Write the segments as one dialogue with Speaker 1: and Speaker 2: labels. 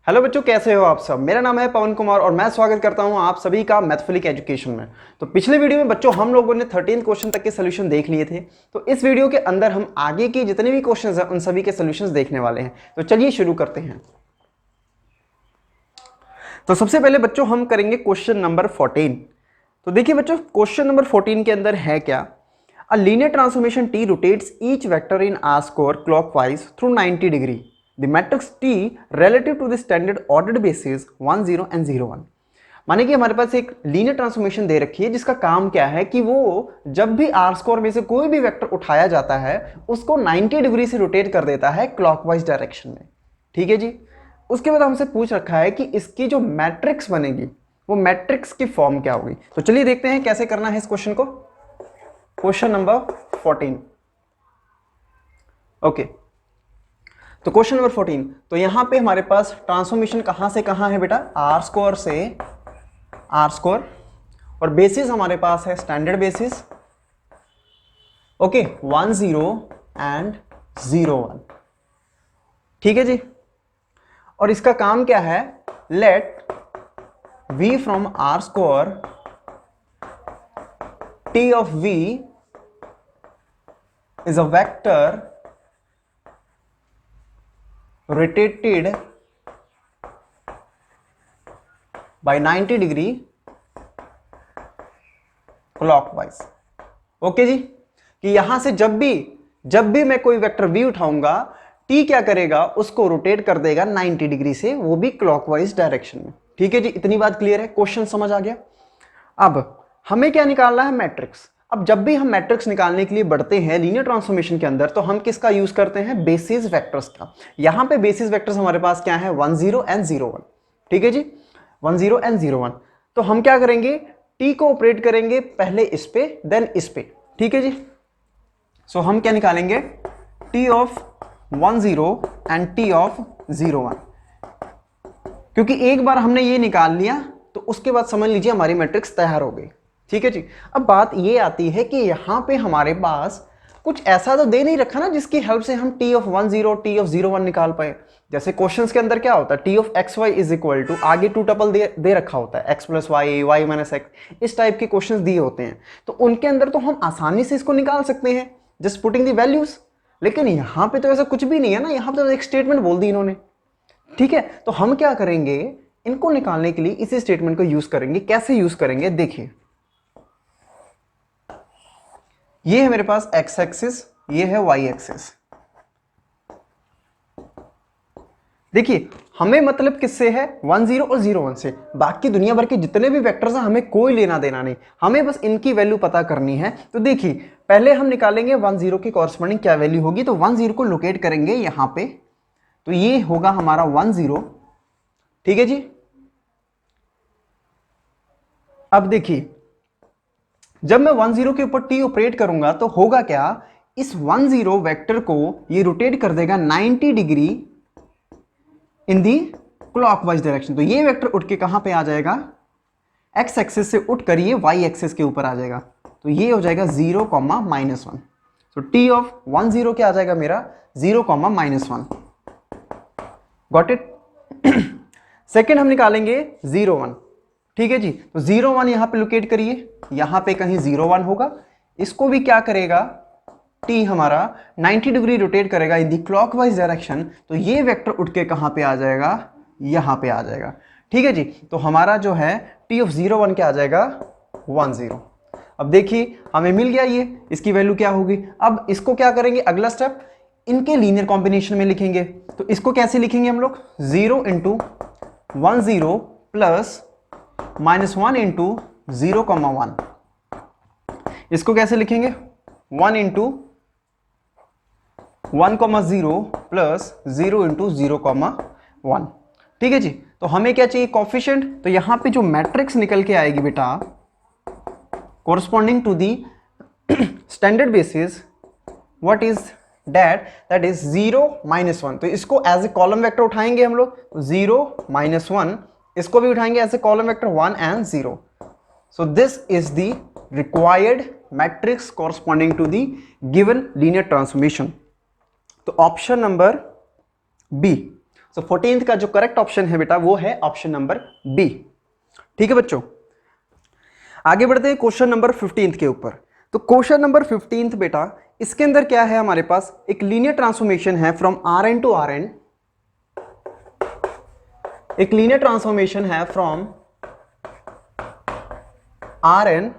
Speaker 1: Hello बच्चों, कैसे हो आप सब। मेरा नाम है पवन कुमार और मैं स्वागत करता हूं आप सभी का मैथफिलिक एजुकेशन में। तो पिछले वीडियो में बच्चों हम लोगों ने 13 क्वेश्चन तक के सोल्यूशन देख लिए थे। तो इस वीडियो के अंदर हम आगे की जितने भी क्वेश्चंस हैं उन सभी के सोल्यूशंस देखने वाले हैं। तो चलिए शुरू करते हैं। तो सबसे पहले बच्चों हम करेंगे क्वेश्चन नंबर 14। तो देखिए बच्चों, क्वेश्चन नंबर 14 के अंदर है क्या। अ linear transformation T rotates each vector in are square clockwise through 90 degree. The matrix T relative to the standard ordered basis 1 0 and 0 1। माने कि हमारे पास एक लीनियर ट्रांसफॉर्मेशन दे रखी है जिसका काम क्या है कि वो जब भी आर स्क्वायर में से कोई भी वेक्टर उठाया जाता है उसको 90 डिग्री से रोटेट कर देता है क्लॉकवाइज डायरेक्शन में। ठीक है जी। उसके बाद हमसे पूछ रखा है कि इसकी जो मैट्रिक्स बनेगी वो मैट्रिक्स की फॉर्म क्या होगी। तो चलिए देखते हैं कैसे करना है इस क्वेश्चन को। Question number 14। ओके, तो क्वेश्चन नंबर 14। तो यहां पे हमारे पास ट्रांसफॉर्मेशन कहां से कहां है बेटा, आर स्क्वायर से आर स्क्वायर, और बेसिस हमारे पास है स्टैंडर्ड बेसिस। Okay, 1 0 and 0 1। ठीक है जी। और इसका काम क्या है, let v from r square t of v is a vector rotated by 90 degree clockwise. Okay जी, कि यहां से जब भी मैं कोई वेक्टर v उठाऊंगा, t क्या करेगा, उसको रोटेट कर देगा 90 डिग्री से, वो भी क्लॉकवाइज डायरेक्शन में। ठीक है जी, इतनी बात क्लियर है, क्वेश्चन समझ आ गया। अब हमें क्या निकालना है, मैट्रिक्स। अब जब भी हम मैट्रिक्स निकालने के लिए बढ़ते हैं लीनियर ट्रांसफॉर्मेशन के अंदर तो हम किसका यूज करते हैं, बेसिस वेक्टर्स का। यहां पे बेसिस वेक्टर्स हमारे पास क्या है, 1 0 एंड 0 1। ठीक है जी, 1 0 एंड 0 1। तो हम क्या करेंगे, टी को ऑपरेट करेंगे पहले इस पे देन इस पे। ठीक है जी। सो हम क्या निकालेंगे, T of 1 0 and T of 0 1। क्योंकि एक बार हमने ये निकाल लिया तो उसके बाद समझ लीजिए हमारी मैट्रिक्स तैयार हो गई। ठीक है जी। अब बात ये आती है कि यहां पे हमारे पास कुछ ऐसा तो दे नहीं रखा ना जिसकी हेल्प से हम टी ऑफ 1 0 टी ऑफ 0 1 निकाल पाए। जैसे क्वेश्चंस के अंदर क्या होता है, T of x Y is equal to, आगे टू टपल दे रखा होता है, X plus Y, Y minus X, इस टाइप के क्वेश्चंस दिए होते हैं। तो उनके अंदर तो हम आसानी से इसको निकाल सकते हैं जस्ट पुटिंग दी वैल्यूज। लेकिन यहां पे तो ऐसा कुछ भी नहीं है ना, यहां पे तो एक स्टेटमेंट बोल दी इन्होंने। ठीक है, तो हम क्या करेंगे, इनको निकालने के लिए इसी स्टेटमेंट को यूज करेंगे। कैसे यूज करेंगे, देखिए ये है मेरे पास एक्स एक्सिस, ये है वाई एक्सिस। देखिए हमें मतलब किससे है, 1 0 और 0 1 से। बाकी दुनिया भर के जितने भी वेक्टर्स हैं हमें कोई लेना देना नहीं, हमें बस इनकी वैल्यू पता करनी है। तो देखिए पहले हम निकालेंगे 1 0 की कॉरस्पॉन्डिंग क्या वैल्यू होगी। तो 1 0 को लोकेट करेंगे यहां पे, तो ये होगा हमारा 1 0। ठीक है जी। अब देखिए जब मैं 1 0 के ऊपर टी ऑपरेट करूंगा तो होगा क्या, इस 1 0 वेक्टर को ये रोटेट कर देगा 90 degree in the clockwise direction. तो ये वेक्टर उठ के कहां पे आ जाएगा, एक्स एक्सिस से उठ कर ये वाई एक्सिस के ऊपर आ जाएगा। तो ये हो जाएगा 0 -1। तो टी ऑफ 1 0 क्या आ जाएगा मेरा, 0 -1। Got it. सेकेंड हम निकालेंगे 0 1। ठीक है जी। तो 0 1 यहां पे लोकेट करिए, यहां पे कहीं 0 1 होगा। इसको भी क्या करेगा, टी हमारा 90 डिग्री रोटेट करेगा इन दी क्लॉकवाइज डायरेक्शन। तो ये वेक्टर उठ के कहां पे आ जाएगा, यहां पे आ जाएगा। ठीक है जी। तो हमारा जो है टी ऑफ 0 1 क्या आ जाएगा, 1 0। अब देखिए हमें मिल गया ये, इसकी वैल्यू क्या होगी। अब इसको क्या करेंगे, अगला स्टेप इनके लीनियर कॉम्बिनेशन में लिखेंगे। तो इसको कैसे लिखेंगे हम लोग, 0 इंटू 1 0 प्लस -1 इंटू 0 1। इसको कैसे लिखेंगे, 1 इंटू 1 0 प्लस 0 इंटू 0 1। ठीक है जी। तो हमें क्या चाहिए, कॉफिशिएंट। तो यहां पे जो मैट्रिक्स निकल के आएगी बेटा corresponding to the standard basis, what is that is 0 -1। तो इसको एज ए कॉलम वेक्टर उठाएंगे हम लोग, 0 -1। इसको भी उठाएंगे as a column vector 1 and 0। So this is the required matrix corresponding to the given linear transformation. तो option number B. So 14th का जो करेक्ट ऑप्शन है बेटा वो है ऑप्शन नंबर बी। ठीक है बच्चों, आगे बढ़ते हैं क्वेश्चन नंबर 15th के ऊपर। तो क्वेश्चन नंबर 15th बेटा, इसके अंदर क्या है हमारे पास, एक लीनियर ट्रांसफॉर्मेशन है फ्रॉम Rn टू Rn, एक लीनियर ट्रांसफॉर्मेशन है from Rn,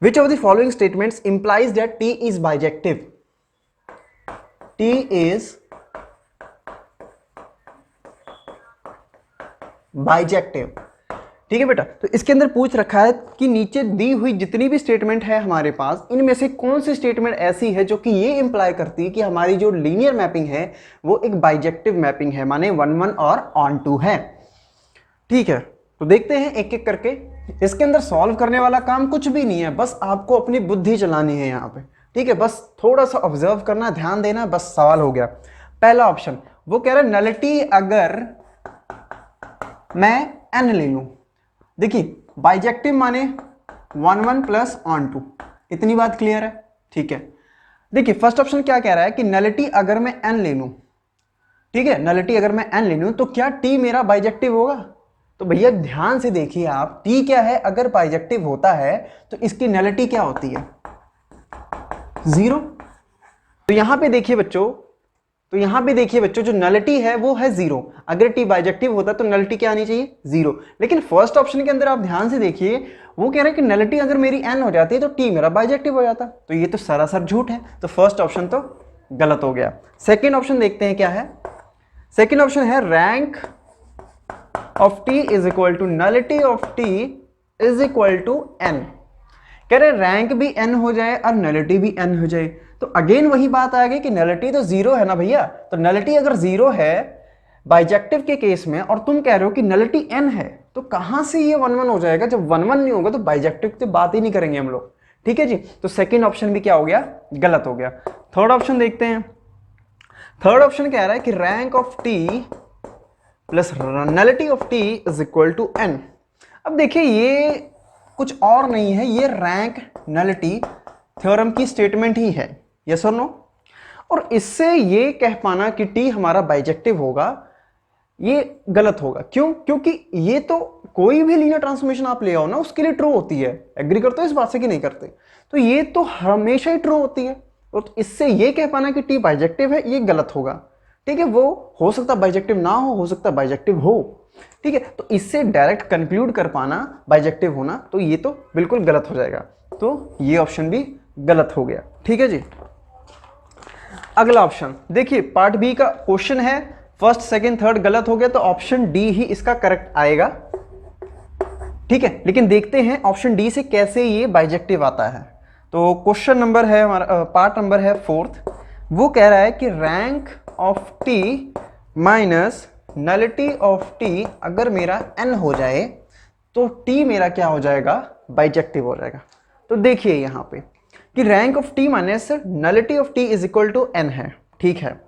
Speaker 1: which of the following statements implies that T is bijective? T is bijective। ठीक है बेटा, तो इसके अंदर पूछ रखा है कि नीचे दी हुई जितनी भी स्टेटमेंट है हमारे पास, इनमें से कौन सी स्टेटमेंट ऐसी है जो कि ये इंप्लाई करती है कि हमारी जो लीनियर मैपिंग है वो एक बाइजेक्टिव मैपिंग है, माने 1 1 और ऑन टू है। ठीक है, तो देखते हैं एक एक करके। इसके अंदर सॉल्व करने वाला काम कुछ भी नहीं है, बस आपको अपनी बुद्धि चलानी है यहाँ पे। ठीक है, बस थोड़ा सा ऑब्जर्व करना, ध्यान देना, बस सवाल हो गया। पहला ऑप्शन वो कह रहा है नलिटी अगर मैं n ले लूं, देखिए बाइजेक्टिव माने 1 1 प्लस ऑन टू, इतनी बात क्लियर है। ठीक है, देखिए फर्स्ट ऑप्शन क्या कह रहा है कि नलिटी अगर मैं n ले लूं, ठीक है, नलिटी अगर मैं n ले लूं तो क्या t मेरा बाइजेक्टिव होगा? तो भैया ध्यान से देखिए आप, t क्या है, अगर बाइजेक्टिव होता है तो इसकी नलिटी क्या होती है? 0। तो यहां पे देखिए बच्चों, जो नलिटी है वो है 0। अगर t बाइजेक्टिव होता तो नलिटी क्या आनी चाहिए? 0। लेकिन फर्स्ट ऑप्शन के अंदर आप ध्यान से देखिए, वो कह रहा है कि नलिटी अगर मेरी n हो जाती है तो t मेरा बाइजेक्टिव हो जाता। तो ये तो सरासर झूठ है, तो फर्स्ट ऑप्शन तो गलत हो गया। सेकेंड ऑप्शन देखते हैं क्या है। सेकेंड ऑप्शन है rank of t is equal to nullity of t is equal to n। कह रहे रैंक भी n हो जाए और नलिटी भी n हो जाए, तो अगेन वही बात आ गई कि नलिटी तो 0 है ना भैया। तो नलिटी अगर 0 है बाइजेक्टिव के केस में और तुम कह रहे हो कि नलिटी n है, तो कहां से ये 1 1 हो जाएगा? जब 1 1 नहीं होगा तो बाइजेक्टिव की बात ही नहीं करेंगे हम लोग। ठीक है जी, तो सेकेंड ऑप्शन भी क्या हो गया? गलत हो गया। थर्ड ऑप्शन देखते हैं। थर्ड ऑप्शन कह रहा है कि rank of t plus nullity of t is equal to n। अब देखिए ये कुछ और नहीं है, ये रैंक नलिटी थ्योरम की स्टेटमेंट ही है, यस और नो। और इससे ये कह पाना कि t हमारा बाइजेक्टिव होगा, ये गलत होगा। क्यों? क्योंकि ये तो कोई भी लीनियर ट्रांसफॉर्मेशन आप ले आओ ना, उसके लिए ट्रू होती है। एग्री करते हो इस बात से कि नहीं करते? तो ये तो हमेशा ही ट्रू होती है, और इससे ये कह पाना कि t बाइजेक्टिव है, ये गलत होगा। ठीक है, वो हो सकता बाइजेक्टिव ना हो सकता बाइजेक्टिव हो। ठीक है, तो इससे डायरेक्ट कंक्लूड कर पाना बाइजेक्टिव होना, तो ये तो बिल्कुल गलत हो जाएगा। तो ये ऑप्शन भी गलत हो गया। ठीक है जी, अगला ऑप्शन देखिए, पार्ट बी का क्वेश्चन है, फर्स्ट सेकंड थर्ड गलत हो गया, तो ऑप्शन डी ही इसका करेक्ट आएगा। ठीक है, लेकिन देखते हैं ऑप्शन डी से कैसे ये बाइजेक्टिव आता है। तो क्वेश्चन नंबर है हमारा, पार्ट नंबर है 4th, वो कह रहा है कि rank of T minus nullity of T अगर मेरा n हो जाए तो t मेरा क्या हो जाएगा? बाइजेक्टिव हो जाएगा। तो देखिए यहां पे कि rank of t minus nullity of t is equal to n है। ठीक है,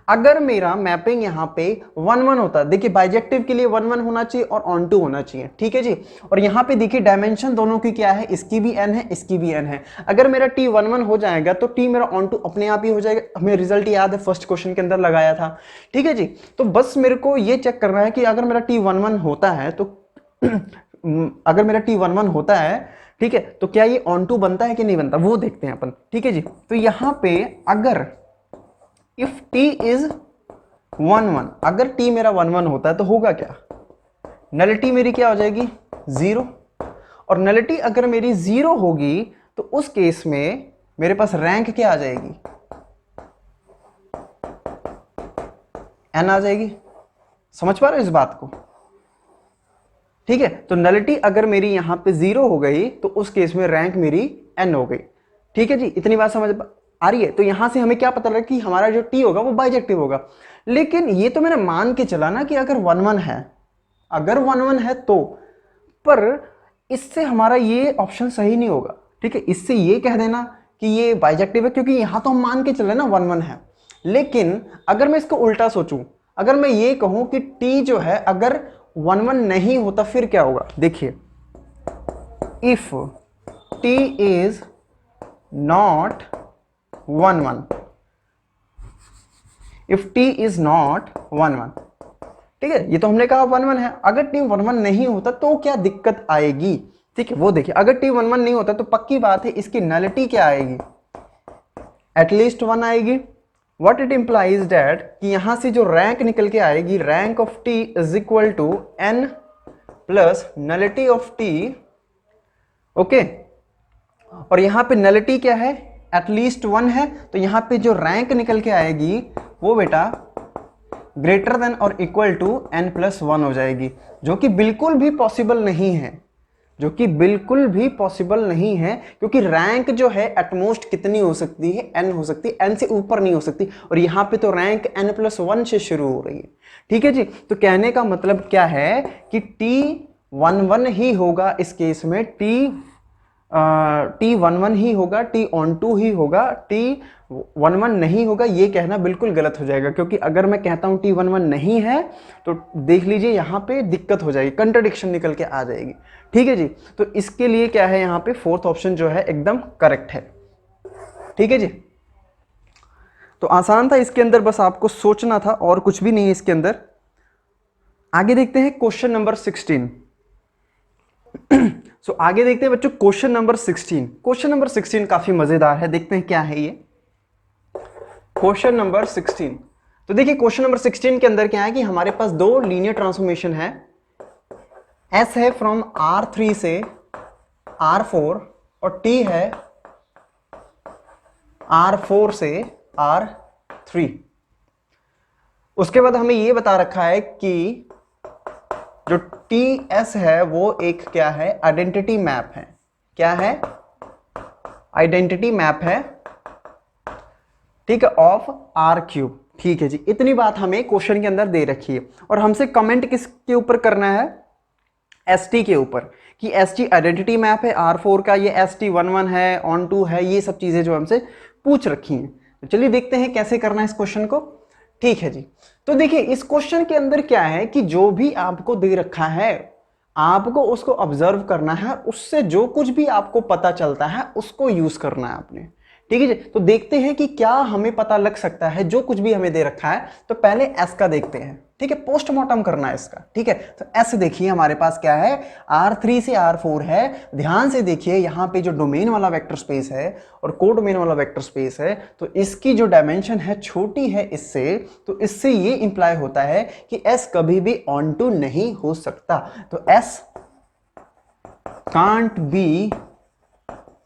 Speaker 1: अगर मेरा मैपिंग यहाँ पे 1 1 होता, देखिए बाइजेक्टिव के लिए 1 1 होना चाहिए और ऑन टू होना चाहिए। ठीक है जी, और यहाँ पे देखिए डायमेंशन दोनों की क्या है, इसकी भी n है, इसकी भी n है। अगर मेरा t 1 1 हो जाएगा तो t मेरा ऑन टू अपने आप ही हो जाएगा। हमें रिजल्ट याद है, फर्स्ट क्वेश्चन के अंदर लगाया था। ठीक है जी, तो बस मेरे को ये चेक करना है कि अगर मेरा t 1 1 होता है तो अगर मेरा t 1 1 होता है, ठीक है, तो क्या ये ऑन टू बनता है कि नहीं बनता, वो देखते हैं अपन। ठीक है जी, तो यहाँ पे अगर इफ t इज 1 1, अगर t मेरा 1 1 होता है तो होगा क्या? नलिटी मेरी क्या हो जाएगी? 0। और नलिटी अगर मेरी 0 होगी तो उस केस में मेरे पास रैंक क्या आ जाएगी? n आ जाएगी। समझ पा रहे हो इस बात को? ठीक है, तो नलिटी अगर मेरी यहां पे 0 हो गई तो उस केस में रैंक मेरी n हो गई। ठीक है जी, इतनी बात समझ आ रही है? तो यहां से हमें क्या पता लगा कि हमारा जो t होगा वो बाइजेक्टिव होगा। लेकिन ये तो मैंने मान के चला ना कि अगर 1 1 है, अगर 1 1 है तो, पर इससे हमारा ये ऑप्शन सही नहीं होगा। ठीक है, इससे ये कह देना कि ये बाइजेक्टिव है, क्योंकि यहां तो हम मान के चले ना 1 1 है। लेकिन अगर मैं इसको उल्टा सोचूं, अगर मैं ये कहूं कि t जो है अगर 1 1 नहीं होता फिर क्या होगा? देखिए, if t is not 1 1, if t is not 1 1, ठीक है, ये तो हमने कहा 1 1 है। अगर टी 1 1 नहीं होता तो क्या दिक्कत आएगी, ठीक है, वो देखिए। अगर टी 1 1 नहीं होता तो पक्की बात है इसकी नलिटी क्या आएगी, एटलीस्ट 1 आएगी। व्हाट इट इंप्लाइज दैट कि यहां से जो रैंक निकल के आएगी, rank of T is equal to n plus nullity of T, okay. और यहां पे नलिटी क्या है, एटलीस्ट 1 है, तो यहां पे जो रैंक निकल के आएगी वो बेटा ग्रेटर देन और इक्वल टू n+1 हो जाएगी, जो कि बिल्कुल भी पॉसिबल नहीं है, जो कि बिल्कुल भी पॉसिबल नहीं है, क्योंकि रैंक जो है एटमोस्ट कितनी हो सकती है, n हो सकती है, n से ऊपर नहीं हो सकती, और यहां पे तो रैंक n+1 से शुरू हो रही है, ठीक है जी। तो कहने का मतलब क्या है कि T11 ही होगा इस केस में, T11 ही होगा, T12 ही होगा, T11 नहीं होगा, ये कहना बिल्कुल गलत हो जाएगा, क्योंकि अगर मैं कहता हूं T11 नहीं है तो देख लीजिए यहां पे दिक्कत हो जाएगी, कंट्राडिक्शन निकल के आ जाएगी, ठीक है जी। तो इसके लिए क्या है, यहां पे फोर्थ ऑप्शन जो है एकदम करेक्ट है, ठीक है जी। तो आसान था, इसके अंदर बस आपको सोचना था और कुछ भी नहीं है इसके अंदर। आगे देखते हैं क्वेश्चन नंबर 16। सो आगे देखते हैं बच्चों क्वेश्चन नंबर 16। क्वेश्चन नंबर 16 काफी मजेदार है, देखते हैं क्या है ये क्वेश्चन नंबर 16। तो देखिए क्वेश्चन नंबर 16 के अंदर क्या है कि हमारे पास दो लीनियर ट्रांसफॉर्मेशन है, S है फ्रॉम R3 से R4 और T है R4 से R3। उसके बाद हमें यह बता रखा है कि जो TS है वो एक क्या है, आइडेंटिटी मैप है, क्या है, आइडेंटिटी मैप है, ठीक है, ऑफ R3, ठीक है जी। इतनी बात हमें क्वेश्चन के अंदर दे रखी है, और हमसे कमेंट किसके ऊपर करना है, ST के ऊपर, कि ST आइडेंटिटी मैप है R4 का, ये ST11 है, ऑन2 है, ये सब चीजें जो हमसे पूछ रखी हैं। तो चलिए देखते हैं कैसे करना है इस क्वेश्चन को, ठीक है जी। तो देखिए इस क्वेश्चन के अंदर क्या है कि जो भी आपको दे रखा है आपको उसको ऑब्जर्व करना है, उससे जो कुछ भी आपको पता चलता है उसको यूज करना है आपने, ठीक है जी। तो देखते हैं कि क्या हमें पता लग सकता है जो कुछ भी हमें दे रखा है। तो पहले एस का देखते हैं, ठीक है, पोस्टमार्टम करना है इसका, ठीक है। तो एस देखिए हमारे पास क्या है, R3 से R4 है। ध्यान से देखिए यहाँ पे जो डोमेन वाला वेक्टर स्पेस है और कोडोमेन वाला वेक्टर स्पेस है, तो इसकी जो डायमेंशन है छोटी है इससे, तो इससे ये इंप्लाई होता है कि एस कभी भी ऑन टू नहीं हो सकता। तो S can't be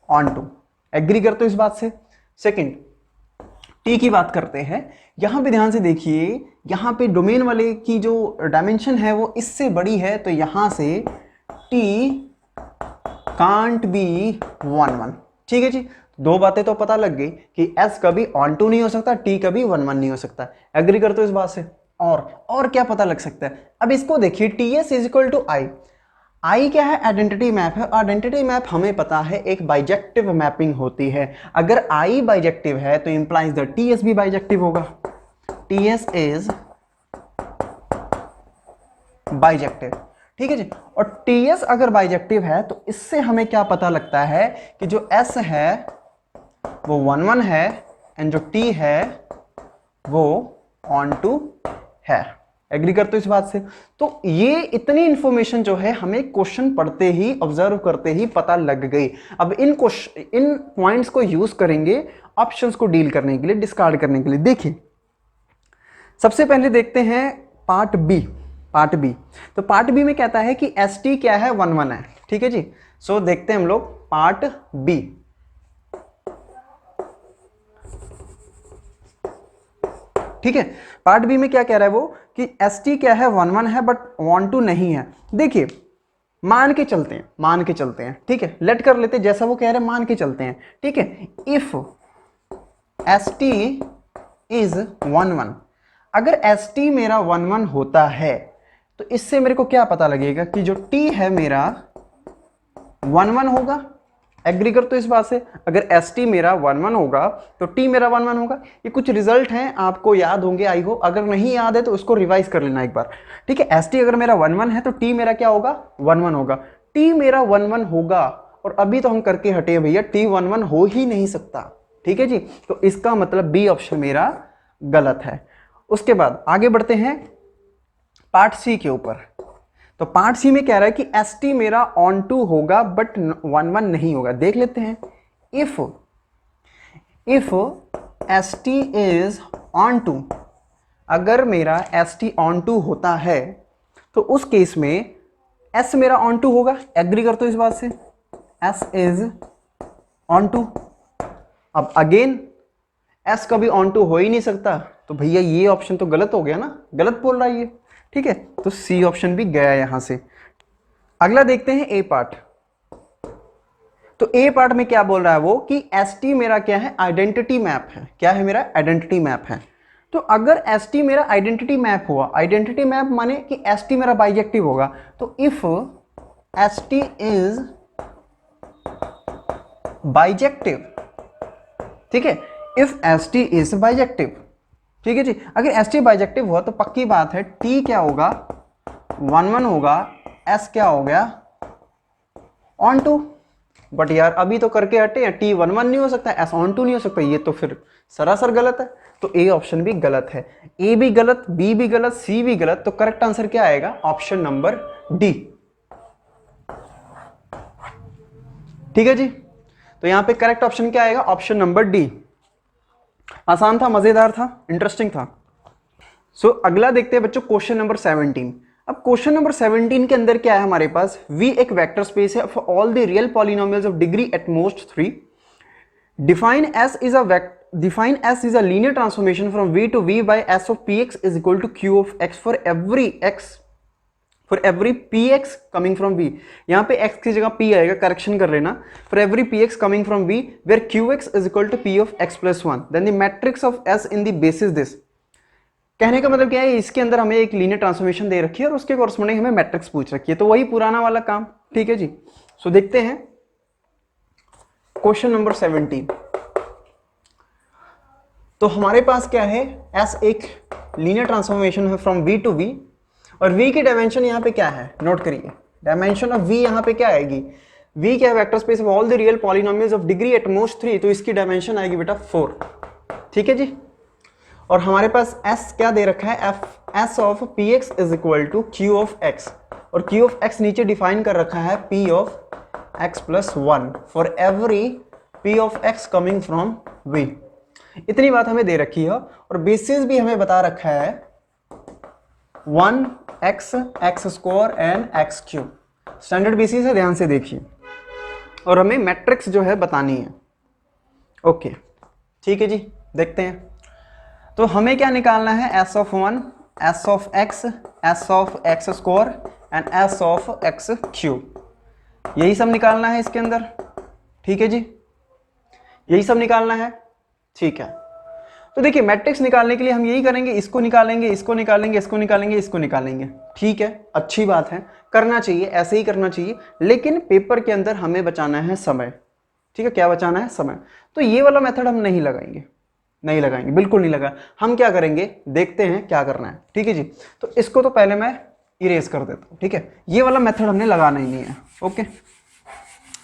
Speaker 1: onto, agree करते हो इस बात से। सेकंड, टी की बात करते हैं। यहां पे ध्यान से देखिए, यहां पे डोमेन वाले की जो डायमेंशन है वो इससे बड़ी है, तो यहां से टी कांट बी 1 1, ठीक है जी। दो बातें तो पता लग गई कि एस कभी ऑन टू नहीं हो सकता, टी कभी 1 1 नहीं हो सकता, एग्री करते हो इस बात से। और क्या पता लग सकता है, अब इसको देखिए, T S is equal to I. I क्या है, आइडेंटिटी मैप है। आइडेंटिटी मैप हमें पता है एक बाइजेक्टिव मैपिंग होती है। अगर आई बाइजेक्टिव है तो इंप्लाइज द टीएस भी बाइजेक्टिव होगा, टीएस इज बाइजेक्टिव, ठीक है जी। और टीएस अगर बाइजेक्टिव है तो इससे हमें क्या पता लगता है कि जो एस है वो 1 1 है एंड जो टी है वो ऑन टू है, एग्री करते हो इस बात से। तो ये इतनी इंफॉर्मेशन जो है हमें क्वेश्चन पढ़ते ही, ऑब्जर्व करते ही पता लग गई। अब इन पॉइंट्स को यूज करेंगे ऑप्शंस को डील करने के लिए, डिस्कार्ड करने के लिए। देखिए सबसे पहले देखते हैं पार्ट बी। पार्ट बी, तो पार्ट बी में कहता है कि एस टी क्या है, 1 1 है, ठीक है जी। सो देखते हैं हम लोग पार्ट बी। ठीक है, पार्ट बी में क्या कह रहा है वो कि एस टी क्या है, 1 1 है बट वांट टू नहीं है। देखिए मान के चलते हैं, ठीक है, लेट कर लेते हैं, जैसा वो कह रहे हैं मान के चलते हैं, ठीक है। इफ एस टी इज 1 1, अगर एस टी मेरा 1 1 होता है तो इससे मेरे को क्या पता लगेगा कि जो टी है मेरा 1 1 होगा, एग्री कर तो इस बात से। अगर एस टी मेरा 1 1 होगा तो टी मेरा 1 1 होगा। ये कुछ रिजल्ट हैं, आपको याद होंगे आई हो, अगर नहीं याद है तो उसको रिवाइज कर लेना एक बार, ठीक है। एस टी अगर मेरा 1 1 है तो टी मेरा क्या होगा, 1 1 होगा। टी मेरा 1 1 होगा, और अभी तो हम करके हटे हैं भैया, टी 1 1 हो ही नहीं सकता, ठीक है जी। तो इसका मतलब बी ऑप्शन मेरा गलत है। उसके बाद आगे बढ़ते हैं पार्ट सी के ऊपर। तो पार्ट सी में कह रहा है कि एस टी मेरा ऑन टू होगा बट 1-1 नहीं होगा। देख लेते हैं। If S T is onto, अगर मेरा एस टी ऑन टू होता है तो उस केस में एस मेरा ऑन टू होगा। एग्री करते हो इस बात से? S is onto. अब अगेन एस कभी ऑन टू हो ही नहीं सकता, तो भैया ये ऑप्शन तो गलत हो गया ना, गलत बोल रहा है ये। ठीक है, तो सी ऑप्शन भी गया यहां से। अगला देखते हैं ए पार्ट। तो ए पार्ट में क्या बोल रहा है वो कि एस टी मेरा क्या है, आइडेंटिटी मैप है। क्या है मेरा? आइडेंटिटी मैप है। तो अगर एस टी मेरा आइडेंटिटी मैप हुआ, आइडेंटिटी मैप माने कि एस टी मेरा बाइजेक्टिव होगा, तो if S T is bijective, ठीक है, if S T is bijective, ठीक है जी। अगर एस टी बाइजेक्टिव हुआ तो पक्की बात है टी क्या होगा, 1-1 होगा, एस क्या हो गया, ऑन टू। बट यार अभी तो करके हटे हैं, टी 1-1 नहीं हो सकता, एस ऑन टू नहीं हो सकता, ये तो फिर सरासर गलत है। तो ए ऑप्शन भी गलत है, ए भी गलत, बी भी गलत, सी भी गलत। तो करेक्ट आंसर क्या आएगा? Option number D. ठीक है जी, तो यहां पे करेक्ट ऑप्शन क्या आएगा? Option number D. आसान था, मजेदार था, इंटरेस्टिंग था। सो अगला देखते हैं बच्चों क्वेश्चन नंबर 17। अब क्वेश्चन नंबर 17 के अंदर क्या है हमारे पास? V एक वेक्टर स्पेस है for all the real polynomials of degree at most 3। Define S is a linear transformation from V to V by S of Px is equal to Q of X for every Px coming from V। यहाँ पे X की जगह P आएगा, correction कर लेना। For every Px coming from V where Qx is equal to P of X plus 1 then the matrix of S in the basis this। कहने का मतलब क्या है? इसके अंदर हमें एक लीनियर ट्रांसफॉर्मेशन दे रखी है और उसके कॉरस्पॉन्डिंग हमें मैट्रिक्स पूछ रखी है, तो वही पुराना वाला काम। ठीक है जी, सो देखते हैं क्वेश्चन नंबर 17। तो हमारे पास क्या है? S एक लीनियर ट्रांसफॉर्मेशन है फ्रॉम V टू V, और V की डायमेंशन यहाँ पे क्या है? नोट करिए, डायमेंशन ऑफ V यहाँ पे क्या आएगी? V क्या है? Vector space of all the real polynomials of degree at most 3, तो इसकी डायमेंशन आएगी बेटा 4। ठीक है जी, और हमारे पास S क्या दे रखा है? S of Px is equal to Q of X, और Q ऑफ X नीचे डिफाइन कर रखा है P of X plus 1 for every P of X coming from V। इतनी बात हमें दे रखी है, और बेसिस भी हमें बता रखा है 1x x square and x cube. Standard basis है, ध्यान से देखिए, और हमें मैट्रिक्स जो है बतानी है। ओके ठीक है जी, देखते हैं। तो हमें क्या निकालना है? s of 1, s of x square and s of x cube, यही सब निकालना है इसके अंदर। ठीक है जी, यही सब निकालना है। ठीक है, तो देखिए मैट्रिक्स निकालने के लिए हम यही करेंगे, इसको निकालेंगे, इसको निकालेंगे, इसको निकालेंगे, इसको निकालेंगे। ठीक है, अच्छी बात है, करना चाहिए, ऐसे ही करना चाहिए, लेकिन पेपर के अंदर हमें बचाना है समय। ठीक है, क्या बचाना है? समय। तो ये वाला मेथड हम नहीं लगाएंगे, नहीं लगाएंगे, बिल्कुल नहीं लगा। हम क्या करेंगे, देखते हैं क्या करना है। ठीक है जी, तो इसको तो पहले मैं इरेज कर देता हूं। ठीक है, ये वाला मेथड हमने लगाना ही नहीं है। ओके,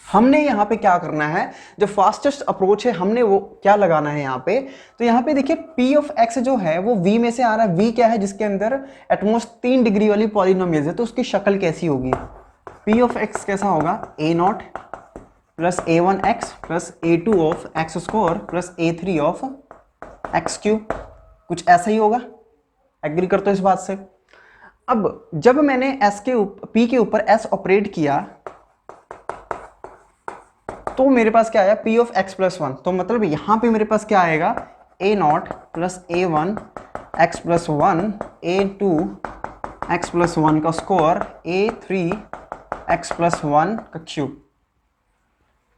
Speaker 1: हमने यहाँ पे क्या करना है, जो फास्टेस्ट अप्रोच है हमने वो क्या लगाना है यहाँ पे। तो यहाँ पे देखिए P ऑफ X जो है वो V में से आ रहा है। V क्या है? जिसके अंदर एटमोस्ट 3 डिग्री वाली पॉलिनोमियल्स है, तो उसकी शक्ल कैसी होगी? P ऑफ X कैसा होगा? A0 plus A1x plus A2 of x square plus A3 of x cube, कुछ ऐसा ही होगा। एग्री करते हो इस बात से? अब जब मैंने P के ऊपर S ऑपरेट किया तो मेरे पास क्या आया? P of x plus 1। तो मतलब यहां पे मेरे पास क्या आएगा? A0 plus A1 x plus 1 A2 x plus 1 का स्क्वायर A3 x प्लस 1 का क्यूब।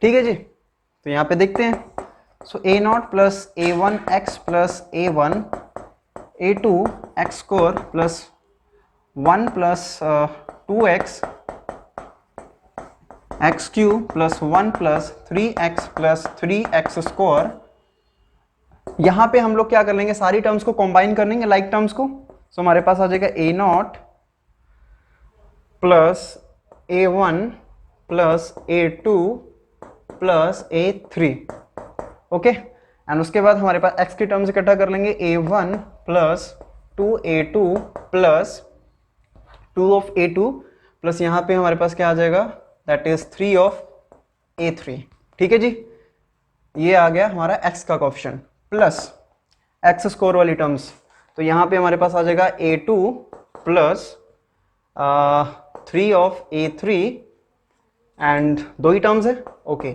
Speaker 1: ठीक है जी, तो यहां पे देखते हैं। सो A0 plus A1 x plus A1 A2 x square plus 1 plus 2x x cube plus 1 plus 3x plus 3x square. यहां पे हम लोग क्या कर लेंगे? सारी टर्म्स को कंबाइन कर लेंगे, लाइक टर्म्स को। सो हमारे पास आ जाएगा A0 plus A1 plus A2 plus A3। Okay, and उसके बाद हमारे पास x की टर्म्स इकट्ठा कर लेंगे A1 plus 2a2 plus 2 of a2 plus यहाँ पे हमारे पास क्या आ जाएगा, दैट इज 3 ऑफ a3। ठीक है जी, ये आ गया हमारा x का कोएफिशिएंट प्लस x स्क्वायर वाली टर्म्स, तो यहाँ पे हमारे पास आ जाएगा a2 plus 3 of a3 and दो ही टर्म्स है, ओके।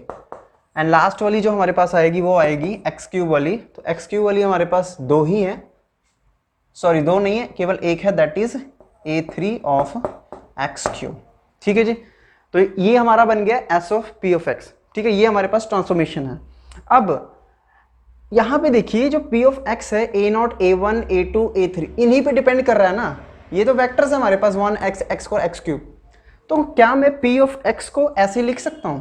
Speaker 1: एंड लास्ट वाली जो हमारे पास आएगी वो आएगी एक्स क्यूब वाली, तो एक्स क्यूब वाली हमारे पास दो ही है, सॉरी दो नहीं है, केवल एक है, that is a3 of x cube. ठीक है जी, तो ये हमारा बन गया s of p of x। ठीक है, ये हमारे पास ट्रांसफॉर्मेशन है। अब यहां पे देखिए जो p ऑफ x है a0, a1, a2, a3 इन्हीं पे डिपेंड कर रहा है ना, ये तो वेक्टर्स है हमारे पास 1x, x और x क्यूब। तो क्या मैं p ऑफ x को ऐसे लिख सकता हूं,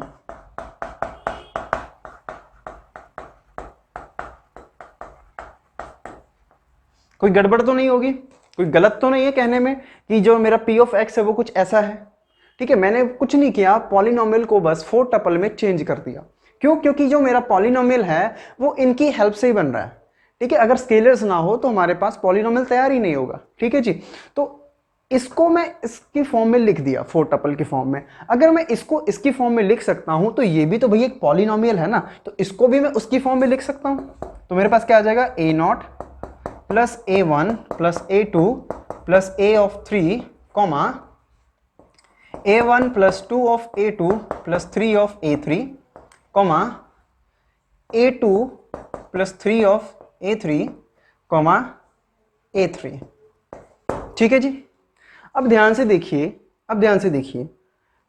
Speaker 1: कोई गड़बड़ तो नहीं होगी, कोई गलत तो नहीं है कहने में कि जो मेरा p ऑफ x है वो कुछ ऐसा है। ठीक है, मैंने कुछ नहीं किया, पॉलिनोमियल को बस 4 टपल में चेंज कर दिया। क्यों? क्योंकि जो मेरा पॉलिनोमियल है वो इनकी हेल्प से ही बन रहा है। ठीक है, अगर स्केलर्स ना हो तो हमारे पास पॉलिनोमियल तैयार ही नहीं होगा। ठीक है जी, तो इसको मैं इसकी फॉर्म में लिख दिया 4 टपल की फॉर्म में। अगर मैं इसको इसकी फॉर्म में लिख सकता हूं तो ये भी तो भैया एक पॉलिनोमियल है ना, तो इसको भी मैं उसकी फॉर्म में लिख सकता हूं। तो मेरे पास क्या आ जाएगा, a0 plus a1 plus a2 plus a of 3 comma a1 plus 2 of a2 plus 3 of a3 comma a2 plus 3 of a3 comma a3। ठीक है जी, अब ध्यान से देखिए,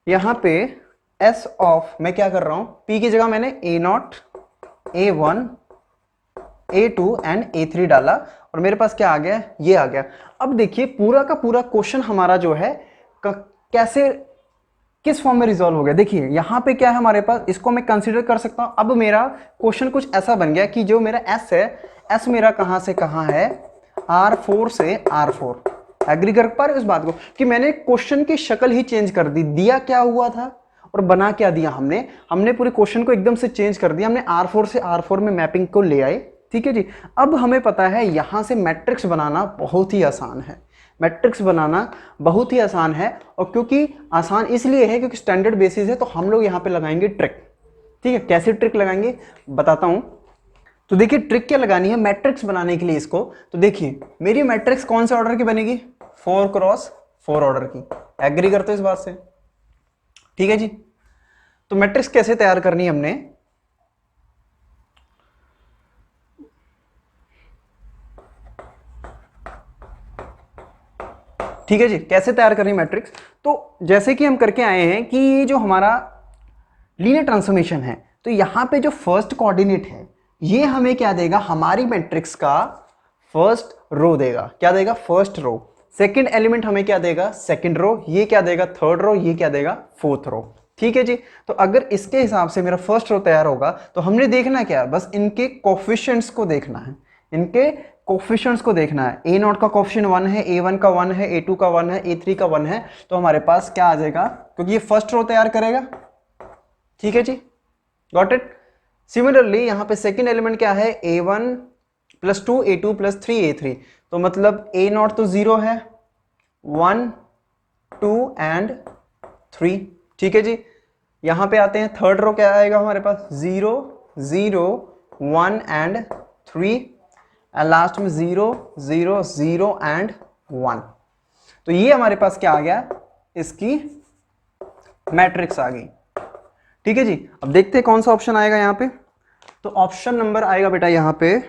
Speaker 1: यहां पे s ऑफ मैं क्या कर रहा हूं, p की जगह मैंने a0, a1, a2 and a3 डाला और मेरे पास क्या आ गया, ये आ गया। अब देखिए पूरा का पूरा क्वेश्चन हमारा जो है कैसे किस फॉर्म में रिजॉल्व हो गया। देखिए यहां पे क्या है हमारे पास, इसको मैं कंसीडर कर सकता हूं। अब मेरा क्वेश्चन कुछ ऐसा बन गया कि जो मेरा s है, s मेरा कहां से कहां है, R4 से R4। एग्री कर पा रहे इस बात को कि मैंने क्वेश्चन की शक्ल ही चेंज कर दी, दिया क्या हुआ था और बना क्या दिया, हमने पूरे क्वेश्चन को एकदम से चेंज कर दिया, हमने R4 से R4 में मैपिंग को ले आए। ठीक है जी, अब हमें पता है यहां से मैट्रिक्स बनाना बहुत ही आसान है, मैट्रिक्स बनाना बहुत ही आसान है। और क्योंकि आसान इसलिए है क्योंकि स्टैंडर्ड बेसिस है, तो हम लोग यहां पे लगाएंगे ट्रिक। ठीक है, कैसे ट्रिक लगाएंगे बताता हूं। तो देखिए ट्रिक क्या लगानी है मैट्रिक्स बनाने के लिए इसको, तो देखिए मेरी मैट्रिक्स कौन से ऑर्डर की बनेगी, 4 क्रॉस 4 ऑर्डर की। एग्री करते हो इस बात से? ठीक है जी, तो मैट्रिक्स कैसे तैयार करनी है हमने, ठीक है जी, कैसे तैयार करनी मैट्रिक्स। तो जैसे कि हम करके आए हैं कि ये जो हमारा लीनियर ट्रांसफॉर्मेशन है, तो यहां पे जो फर्स्ट कोऑर्डिनेट है ये हमें क्या देगा, हमारी मैट्रिक्स का फर्स्ट रो देगा। क्या देगा, फर्स्ट रो। सेकंड एलिमेंट हमें क्या देगा, सेकंड रो। ये क्या देगा, थर्ड रो। ये क्या देगा, फोर्थ रो। ठीक है जी, तो अगर इसके हिसाब से मेरा फर्स्ट रो तैयार होगा तो हमने देखना क्या, बस इनके कोफिशिएंट्स को देखना है, इनके कोफिशिएंट्स को देखना है। a0 का कोफिशिएंट 1 है, a1 का 1 है, a2 का 1 है, a3 का 1 है, तो हमारे पास क्या आ जाएगा, क्योंकि ये फर्स्ट रो तैयार करेगा। ठीक है जी, गॉट इट। सिमिलरली यहां पे सेकंड एलिमेंट क्या है, a1 plus 2 a2 plus 3 a3, तो मतलब a0 तो 0 है, 1 2 एंड 3। ठीक है जी, यहां पे आते हैं, थर्ड रो क्या आएगा हमारे पास, 0 0 1 एंड 3 एंड लास्ट में 0 0 0 एंड 1। तो ये हमारे पास क्या आ गया, इसकी मैट्रिक्स आ गई। ठीक है जी, अब देखते हैं कौन सा ऑप्शन आएगा यहां पे। तो ऑप्शन नंबर आएगा बेटा यहां पे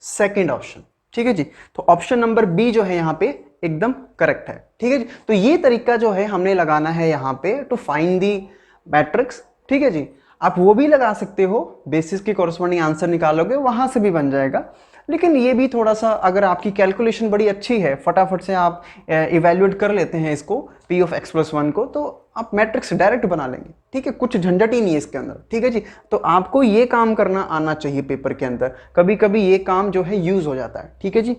Speaker 1: सेकंड ऑप्शन। ठीक है जी, तो ऑप्शन नंबर बी जो है यहां पे एकदम करेक्ट है। ठीक है जी, तो ये तरीका जो है हमने लगाना है यहां पे टू फाइंड दी मैट्रिक्स। ठीक है जी, आप वो भी लगा सकते हो, बेसिस के कॉरस्पॉन्डिंग आंसर निकालोगे वहां से भी बन जाएगा, लेकिन ये भी थोड़ा सा अगर आपकी कैलकुलेशन बड़ी अच्छी है, फटाफट से आप इवेल्युएट कर लेते हैं इसको p ऑफ x प्लस 1 को, तो आप मैट्रिक्स डायरेक्ट बना लेंगे। ठीक है, कुछ झंझट ही नहीं है इसके अंदर। ठीक है जी, तो आपको ये काम करना आना चाहिए पेपर के अंदर, कभी कभी ये काम जो है यूज हो जाता है। ठीक है जी,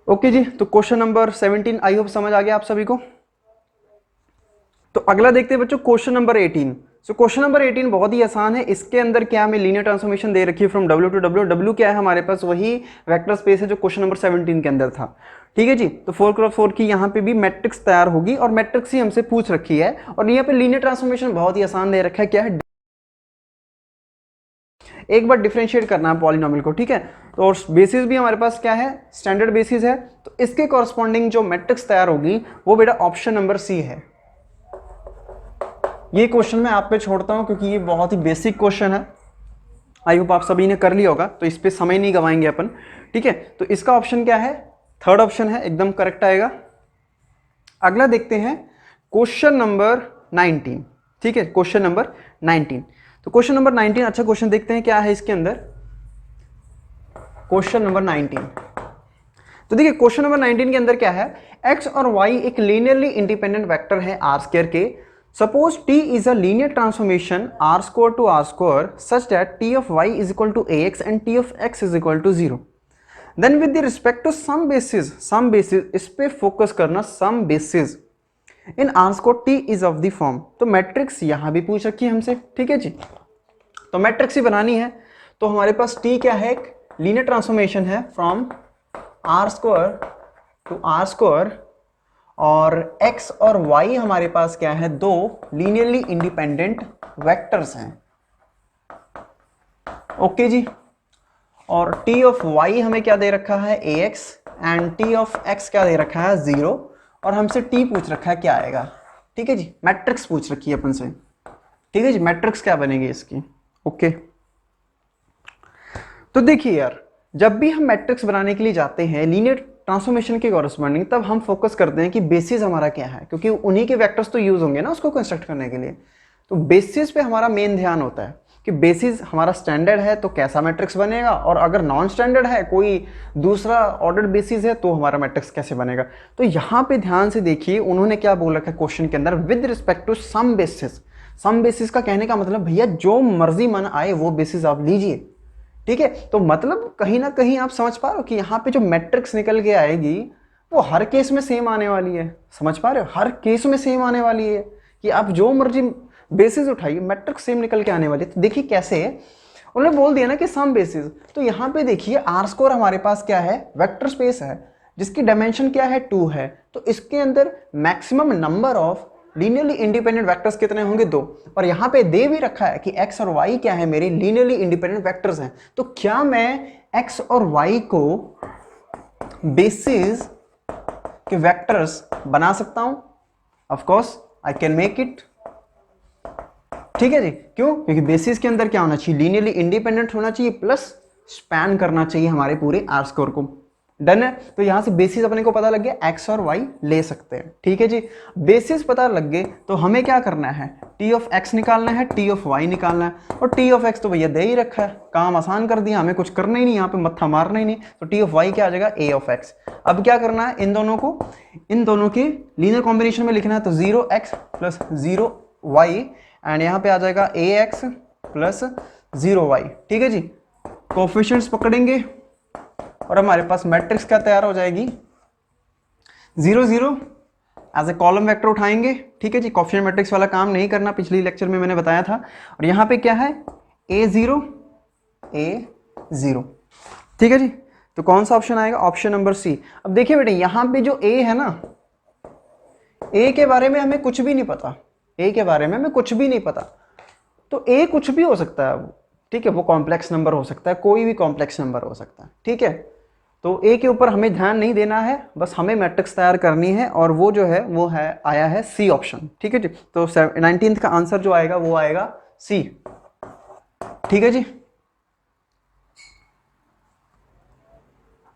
Speaker 1: ओके जी, तो क्वेश्चन नंबर 17 आई होप समझ आ गया आप सभी को। तो अगला देखते हैं बच्चों क्वेश्चन नंबर 18। सो क्वेश्चन नंबर 18 बहुत ही आसान है। इसके अंदर क्या हमें लीनियर ट्रांसफॉर्मेशन दे रखी है from W to W। W क्या है हमारे पास, वही वेक्टर स्पेस है जो क्वेश्चन नंबर 17 के अंदर था। ठीक है जी, तो 4x4 की यहाँ पे भी मैट्रिक्स तैयार होगी और मैट्रिक्स ही हमसे पूछ रखी है। और यहाँ पे लीनियर ट्रांसफॉर्मेशन बहुत ही आसान दे रखा है, क्या है, एक बार डिफरेंशिएट करना है पॉलिनोमियल को। ठीक है, तो और बेसिस भी हमारे पास क्या है, स्टैंडर्ड बेसिस है। तो इसके कॉरस्पॉन्डिंग जो मैट्रिक्स तैयार होगी वो बेटा ऑप्शन नंबर सी है। ये क्वेश्चन मैं आप पे छोड़ता हूं क्योंकि ये बहुत ही बेसिक क्वेश्चन है। आई होप आप सभी ने कर लिया होगा, तो इस पे समय नहीं गवाएंगे अपन। ठीक है, तो इसका ऑप्शन क्या है, थर्ड ऑप्शन है, एकदम करेक्ट आएगा। अगला देखते हैं क्वेश्चन नंबर 19। ठीक है, क्वेश्चन नंबर 19। तो क्वेश्चन नंबर 19 अच्छा क्वेश्चन, देखते हैं क्या है इसके अंदर। क्वेश्चन नंबर 19, तो देखिए क्वेश्चन नंबर 19 के अंदर क्या है, x और y एक लीनियरली इंडिपेंडेंट वेक्टर है r स्क्वायर के। Suppose t is a linear transformation r square to r square such that t of y is equal to ax and t of x is equal to 0। Then with the respect to some basis, इस पे focus करना, some basis in r square t is of the form. तो matrix यहां भी पूछ रखी है हमसे। ठीक है जी, तो मैट्रिक्स ही बनानी है। तो हमारे पास t क्या है, एक लीनियर ट्रांसफॉर्मेशन है from r square to r square, और x और y हमारे पास क्या है, दो लीनियरली इंडिपेंडेंट वेक्टर्स हैं। ओके जी, और t ऑफ y हमें क्या दे रखा है, ax, and t of x क्या दे रखा है, 0, और हमसे t पूछ रखा है क्या आएगा। ठीक है जी, मैट्रिक्स पूछ रखी है अपन से। ठीक है जी, मैट्रिक्स क्या बनेगी इसकी। ओके, तो देखिए यार, जब भी हम मैट्रिक्स बनाने के लिए जाते हैं लीनियर ट्रांसफॉर्मेशन के कॉरस्पॉन्डिंग, तब हम फोकस करते हैं कि बेसिस हमारा क्या है, क्योंकि उन्हीं के वेक्टर्स तो यूज होंगे ना उसको कंस्ट्रक्ट करने के लिए। तो बेसिस पे हमारा मेन ध्यान होता है कि बेसिस हमारा स्टैंडर्ड है तो कैसा मैट्रिक्स बनेगा, और अगर नॉन स्टैंडर्ड है, कोई दूसरा ऑर्डर बेसिस है, तो हमारा मैट्रिक्स कैसे बनेगा। तो यहाँ पे ध्यान से देखिए उन्होंने क्या बोल रखा है क्वेश्चन के अंदर, with respect to some basis. Some basis का कहने का मतलब भैया जो मर्जी मन आए वो बेसिस आप लीजिए। ठीक है, तो मतलब कहीं ना कहीं आप समझ पा रहे हो कि यहाँ पे जो मैट्रिक्स निकल के आएगी वो हर केस में सेम आने वाली है। समझ पा रहे हो, हर केस में सेम आने वाली है कि आप जो मर्जी बेसिस उठाइए, मैट्रिक्स सेम निकल के आने वाली है। तो देखिए कैसे, उन्होंने बोल दिया ना कि सम बेसिस। तो यहाँ पे देखिए आर स्क्वायर हमारे पास क्या है, वेक्टर स्पेस है जिसकी डायमेंशन क्या है, 2 है। तो इसके अंदर maximum number of linearly independent vectors कितने होंगे, 2। और यहाँ पे दे भी रखा है कि x और y क्या है, मेरे लीनियरली इंडिपेंडेंट वेक्टर्स हैं। तो क्या मैं x और y को बेसिस के वेक्टर्स बना सकता हूं? Of course I can make it. ठीक है जी, क्यों, क्योंकि बेसिस के अंदर क्या होना चाहिए, लीनियरली इंडिपेंडेंट होना चाहिए, प्लस स्पैन करना चाहिए हमारे पूरे आर स्क्वायर को। डन है, तो यहां से बेसिस अपने को पता लग गया, x और y ले सकते हैं। ठीक है जी, बेसिस पता लग गए तो हमें क्या करना है, t ऑफ x निकालना है, t ऑफ y निकालना है। और t ऑफ x तो भैया दे ही रखा है, काम आसान कर दिया, हमें कुछ करना ही नहीं, यहाँ पे मत्था मारना ही नहीं। तो t ऑफ y क्या आ जाएगा, a ऑफ x। अब क्या करना है, इन दोनों के लीनियर कॉम्बिनेशन में लिखना है। तो 0x प्लस 0y, एंड यहाँ पे आ जाएगा ax प्लस 0y। ठीक है जी, कोफिशिएंट्स पकड़ेंगे और हमारे पास मैट्रिक्स क्या तैयार हो जाएगी, 0 0 एज ए कॉलम वेक्टर उठाएंगे। ठीक है जी, कोफिशिएंट मैट्रिक्स वाला काम नहीं करना, पिछली लेक्चर में मैंने बताया था। और यहाँ पे क्या है, a0 a0। ठीक है जी, तो कौन सा ऑप्शन आएगा, ऑप्शन नंबर सी। अब देखिए बेटे, यहाँ पे जो a है ना, a के बारे में हमें कुछ भी नहीं पता, a के बारे में हमें कुछ भी नहीं पता। तो a कुछ भी हो सकता है, ठीक है, वो कॉम्प्लेक्स नंबर हो सकता है, कोई भी कॉम्प्लेक्स नंबर हो सकता है। ठीक है, तो ए के ऊपर हमें ध्यान नहीं देना है, बस हमें मैट्रिक्स तैयार करनी है, और वो जो है वो है आया है सी ऑप्शन। ठीक है जी, तो 19th का आंसर जो आएगा वो आएगा सी। ठीक है जी,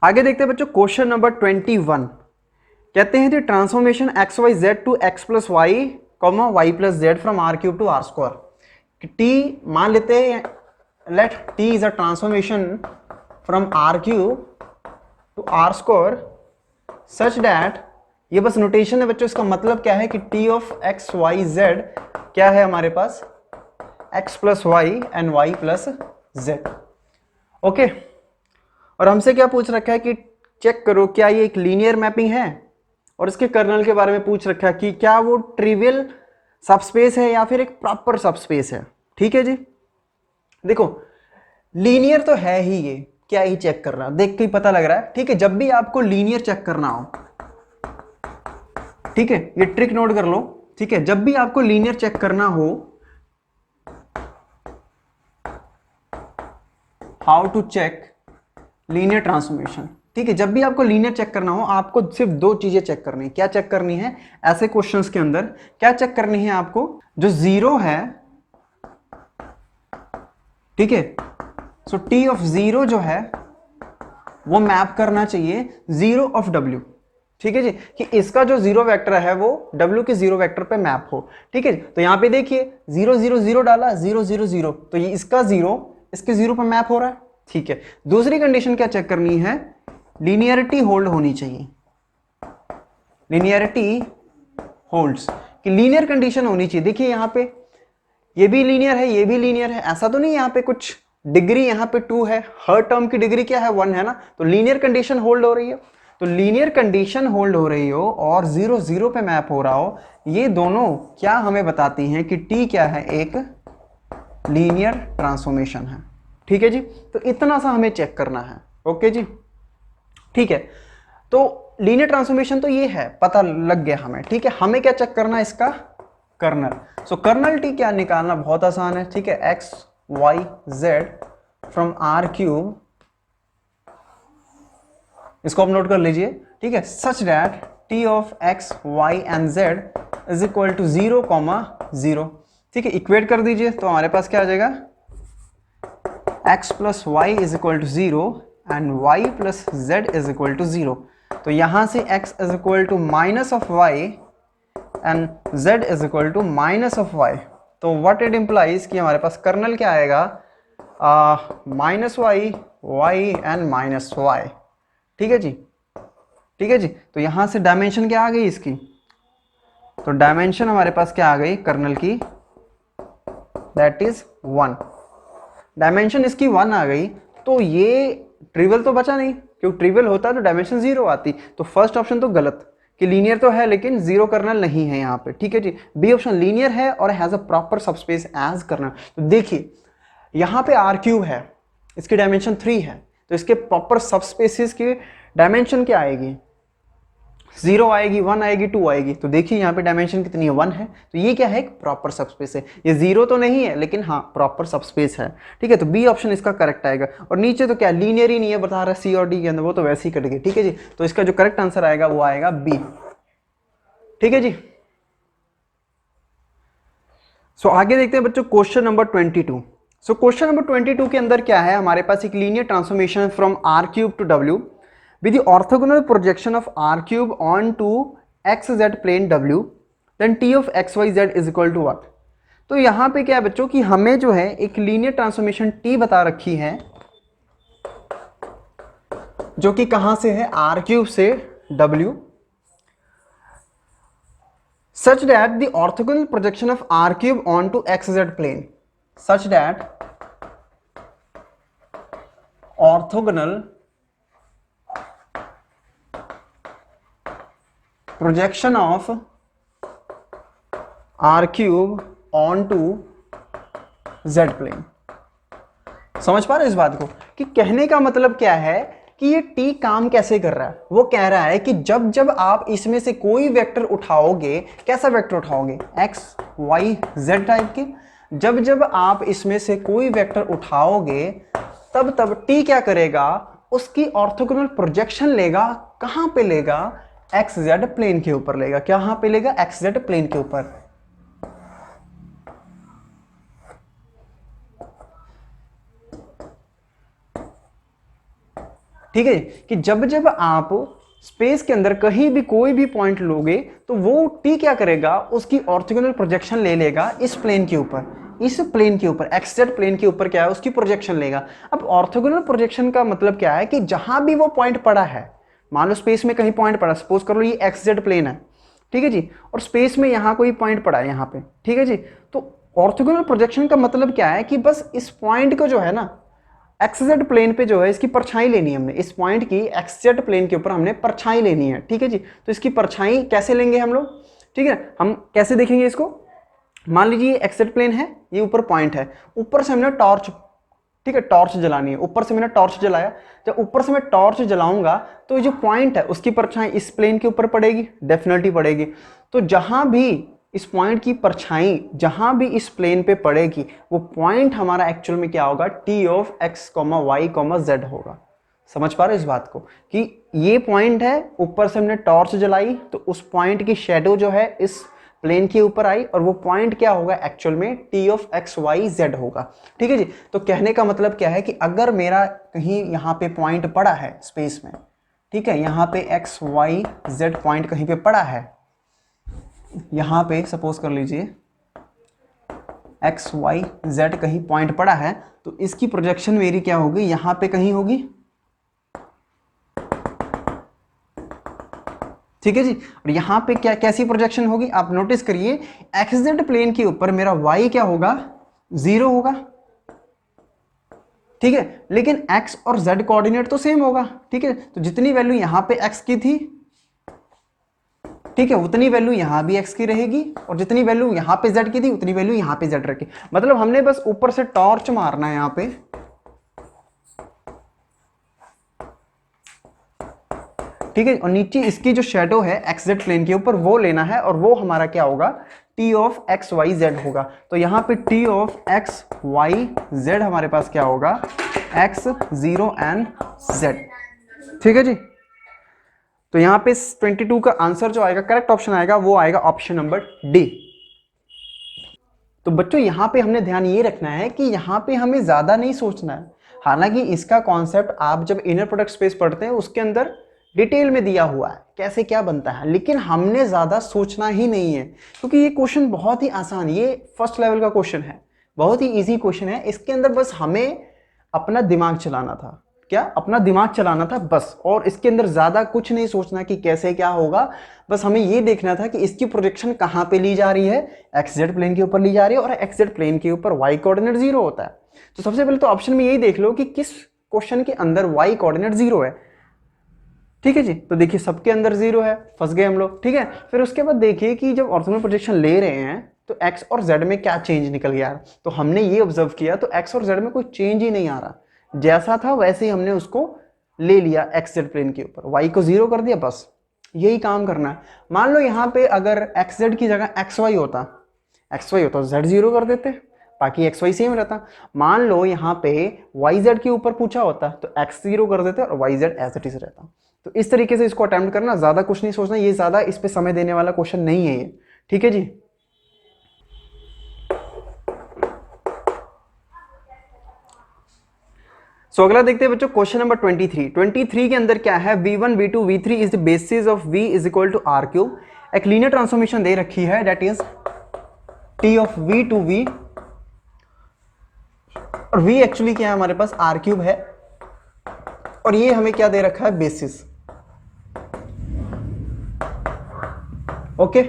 Speaker 1: आगे देखते हैं बच्चों क्वेश्चन नंबर 21। कहते हैं transformation x Y z to x plus y comma y plus z from R cube to R square. T मान लेते हैं, let T is a transformation from R cube to R square such that, ये बस notation है बच्चों, इसका मतलब क्या है कि T of x Y Z क्या है हमारे पास, X plus Y and Y plus Z. Okay, और हमसे क्या पूछ रखा है कि चेक करो क्या ये एक लीनियर मैपिंग है, और इसके कर्नल के बारे में पूछ रखा है कि क्या वो ट्रिवियल सबस्पेस है या फिर एक प्रॉपर सबस्पेस है। ठीक है जी, देखो लीनियर तो है ही, ये क्या ही चेक कर रहा है, देख के ही पता लग रहा है। ठीक है, जब भी आपको लीनियर चेक करना हो, ठीक है, ये ट्रिक नोट कर लो। ठीक है, जब भी आपको लीनियर चेक करना हो, how to check linear transformation. ठीक है, जब भी आपको लीनियर चेक करना हो, आपको सिर्फ दो चीजें चेक करनी है। क्या चेक करनी है ऐसे क्वेश्चंस के अंदर? क्या चेक करनी है आपको? जो जीरो है, ठीक है, सो टी ऑफ जीरो जो है वो मैप करना चाहिए जीरो ऑफ डब्ल्यू। ठीक है जी, कि इसका जो जीरो वेक्टर है वो डब्ल्यू के जीरो वेक्टर पे मैप हो। ठीक है, तो यहां पे देखिए 0 0 0 डाला, 0 0 0, तो ये इसका जीरो इसके जीरो पे मैप हो रहा है। ठीक है, दूसरी कंडीशन क्या चेक करनी है? लीनियरिटी होल्ड होनी चाहिए। लीनियरिटी होल्ड्स, कि लीनियर कंडीशन होनी चाहिए। देखिए यहां पे ये भी लीनियर है, ये भी लीनियर है, ऐसा तो नहीं यहाँ पे कुछ डिग्री यहाँ पे 2 है, हर टर्म की डिग्री क्या है 1 है ना, तो लीनियर कंडीशन होल्ड हो रही है। तो लीनियर कंडीशन होल्ड हो रही हो और 0 0 पे मैप हो रहा हो, ये दोनों क्या हमें बताती हैं कि टी क्या है? एक लीनियर ट्रांसफॉर्मेशन है। ठीक है जी, तो इतना सा हमें चेक करना है। ओके जी, ठीक है, तो लीनियर ट्रांसफॉर्मेशन तो ये है, पता लग गया हमें। ठीक है, हमें क्या चेक करना है? इसका कर्नल। सो कर्नल टी क्या निकालना बहुत आसान है। ठीक है, x Y z from R cube, इसको आप नोट कर लीजिए। ठीक है, such that T of x y and z is equal to 0, 0। ठीक है, इक्वेट कर दीजिए, तो हमारे पास क्या आ जाएगा? x plus y is equal to 0 and y plus z is equal to 0। तो यहां से x is equal to minus of y and z is equal to minus of y. तो व्हाट इट इंप्लाइज कि हमारे पास kernel क्या आएगा? Minus y, y and minus y. ठीक है जी, ठीक है जी, तो यहां से डायमेंशन क्या आ गई इसकी? तो डायमेंशन हमारे पास क्या आ गई कर्नल की? That is 1। डायमेंशन इसकी 1 आ गई, तो ये ट्रिवियल तो बचा नहीं, क्योंकि ट्रिवियल होता तो डायमेंशन 0 आती। तो फर्स्ट ऑप्शन तो गलत, कि लीनियर तो है लेकिन जीरो कर्नल नहीं है यहाँ पे। ठीक है जी, बी ऑप्शन लीनियर है और has a proper subspace as kernel. तो देखिए यहाँ पे आर क्यूब है, इसकी डायमेंशन 3 है, तो इसके प्रॉपर सबस्पेसिस की डायमेंशन क्या आएगी? 0 आएगी, 1 आएगी, 2 आएगी। तो देखिए यहाँ पे डायमेंशन कितनी है? 1 है। तो ये क्या है? एक प्रॉपर सबस्पेस है। ये 0 तो नहीं है लेकिन हाँ प्रॉपर सबस्पेस है। ठीक है, तो बी ऑप्शन इसका करेक्ट आएगा। और नीचे तो क्या लीनियर ही नहीं है, बता रहा है सी और डी के अंदर, वो तो वैसे ही कट गए। ठीक है जी, तो इसका जो करेक्ट आंसर आएगा वो आएगा बी। ठीक है जी, सो आगे देखते हैं बच्चों question number 22। So question number 22 के अंदर क्या है? हमारे पास एक linear transformation from R cube to W with the orthogonal projection of r cube onto xz plane w, then t of xyz is equal to what? तो यहां पे क्या है बच्चों कि हमें जो है एक लीनियर ट्रांसफॉर्मेशन t बता रखी है, जो कि कहां से है? r क्यूब से w, such that the orthogonal projection of r cube onto xz plane, such that orthogonal projection of r cube onto z plane। समझ पा रहे इस बात को कि कहने का मतलब क्या है कि ये t काम कैसे कर रहा है? वो कह रहा है कि जब जब आप इसमें से कोई वेक्टर उठाओगे, कैसा वेक्टर उठाओगे? x y z टाइप के। जब जब आप इसमें से कोई वेक्टर उठाओगे तब तब t क्या करेगा? उसकी ऑर्थोगोनल प्रोजेक्शन लेगा। कहां पे लेगा? एक्स जेड प्लेन के ऊपर लेगा। कहां पे लेगा? एक्स जेड प्लेन के ऊपर। ठीक है, कि जब जब आप स्पेस के अंदर कहीं भी कोई भी पॉइंट लोगे तो वो टी क्या करेगा? उसकी ऑर्थोगोनल प्रोजेक्शन ले लेगा इस प्लेन के ऊपर, इस प्लेन के ऊपर, एक्स जेड प्लेन के ऊपर क्या है? उसकी प्रोजेक्शन लेगा। अब ऑर्थोगोनल प्रोजेक्शन का मतलब क्या है कि जहां भी वो पॉइंट पड़ा है, मान लो स्पेस में कहीं पॉइंट पड़ा, सपोज कर लो ये एक्स जेड प्लेन है, ठीक है जी, और स्पेस में यहां कोई पॉइंट पड़ा है यहां पे, ठीक है जी, तो ऑर्थोगोनल प्रोजेक्शन का मतलब क्या है कि बस इस पॉइंट को जो है ना एक्स जेड प्लेन पे जो है इसकी परछाई लेनी है हमने, इस पॉइंट की एक्स जेड प्लेन के ऊपर हमने परछाई लेनी है। ठीक है जी, तो इसकी परछाई कैसे लेंगे हम लोग? ठीक है, हम कैसे देखेंगे इसको? मान लीजिए ये एक्स जेड प्लेन है, ये ऊपर पॉइंट है, ऊपर से हमने टॉर्च, ठीक है, टॉर्च जलानी है, ऊपर से मैंने टॉर्च जलाया, जब ऊपर से मैं टॉर्च जलाऊंगा तो ये जो पॉइंट है उसकी परछाई इस प्लेन के ऊपर पड़ेगी, डेफिनेटली पड़ेगी। तो जहां भी इस पॉइंट की परछाई जहां भी इस प्लेन पे पड़ेगी वो पॉइंट हमारा एक्चुअल में क्या होगा, T of x comma y comma z होगा। समझ पा रहे हो इस बात को कि ये पॉइंट है, ऊपर से हमने टॉर्च जलाई तो उस पॉइंट की शेडो जो है इस प्लेन के ऊपर आई और वो पॉइंट क्या होगा एक्चुअल में, T of x Y z होगा। ठीक है जी। तो कहने का मतलब क्या है कि अगर मेरा कहीं यहाँ पे पॉइंट पड़ा है स्पेस में, ठीक है, यहाँ पे एक्स वाई जेड पॉइंट कहीं पे पड़ा है, यहाँ पे सपोज कर लीजिए एक्स वाई जेड कहीं पॉइंट पड़ा है, तो इसकी प्रोजेक्शन मेरी क्या होगी, यहाँ पे कहीं होगी। ठीक है जी। और यहां पे क्या कैसी प्रोजेक्शन होगी, आप नोटिस करिए, एक्स जेड प्लेन के ऊपर मेरा y क्या होगा, 0 होगा। ठीक है, लेकिन x और z कोऑर्डिनेट तो सेम होगा। ठीक है, तो जितनी वैल्यू यहां पे x की थी, ठीक है, उतनी वैल्यू यहां भी x की रहेगी, और जितनी वैल्यू यहां पे z की थी उतनी वैल्यू यहां पे z रखेगी। मतलब हमने बस ऊपर से टॉर्च मारना है यहां पे, ठीक है, और नीचे इसकी जो शेडो है एक्स जेड प्लेन के ऊपर वो लेना है, और वो हमारा क्या होगा, T of x Y z होगा। तो यहाँ पे T of x Y z हमारे पास क्या होगा, एक्स 0 एंड जेड। ठीक है जी। तो यहाँ पे 22 का आंसर जो आएगा, करेक्ट ऑप्शन आएगा, वो आएगा ऑप्शन नंबर डी। तो बच्चों यहाँ पे हमने ध्यान ये रखना है कि यहाँ पे हमें ज्यादा नहीं सोचना है। हालांकि इसका कॉन्सेप्ट आप जब इनर प्रोडक्ट स्पेस पढ़ते हैं उसके अंदर डिटेल में दिया हुआ है कैसे क्या बनता है, लेकिन हमने ज्यादा सोचना ही नहीं है, क्योंकि ये क्वेश्चन बहुत ही आसान, ये फर्स्ट लेवल का क्वेश्चन है, बहुत ही इजी क्वेश्चन है। इसके अंदर बस हमें अपना दिमाग चलाना था, क्या अपना दिमाग चलाना था बस, और इसके अंदर ज्यादा कुछ नहीं सोचना कि कैसे क्या होगा। बस हमें ये देखना था कि इसकी प्रोजेक्शन कहां पे ली जा रही है, एक्स जेड प्लेन के ऊपर ली जा रही है, और एक्स जेड प्लेन के ऊपर वाई कोऑर्डिनेट 0 होता है। तो सबसे पहले तो ऑप्शन में यही देख लो कि किस क्वेश्चन के अंदर वाई कोऑर्डिनेट 0 है। ठीक है जी। तो देखिए सबके अंदर 0 है, फंस गए हम लोग। ठीक है, फिर उसके बाद देखिए कि जब ऑर्थोगोनल प्रोजेक्शन ले रहे हैं तो x और z में क्या चेंज निकल गया। तो हमने ये ऑब्जर्व किया, तो x और z में कोई चेंज ही नहीं आ रहा, जैसा था वैसे ही हमने उसको ले लिया एक्स जेड प्लेन के ऊपर, y को 0 कर दिया, बस यही काम करना है। मान लो यहाँ पे अगर एक्स जेड की जगह एक्स वाई होता तो z 0 कर देते, बाकी एक्स वाई सेम रहता। मान लो यहाँ पे वाई जेड के ऊपर पूछा होता तो x 0 कर देते और y z as it is रहता। तो इस तरीके से इसको अटेम्प्ट करना, ज्यादा कुछ नहीं सोचना, ये ज्यादा इस पे समय देने वाला क्वेश्चन नहीं है ये। ठीक है जी। सो अगला देखते हैं बच्चों क्वेश्चन नंबर 23 के अंदर क्या है, v1 v2 v3 is the basis of v is equal to R cube. एक लीनियर ट्रांसफॉर्मेशन दे रखी है, that is t of v to v, और v एक्चुअली क्या है हमारे पास आर क्यूब है, और ये हमें क्या दे रखा है, बेसिस। ओके,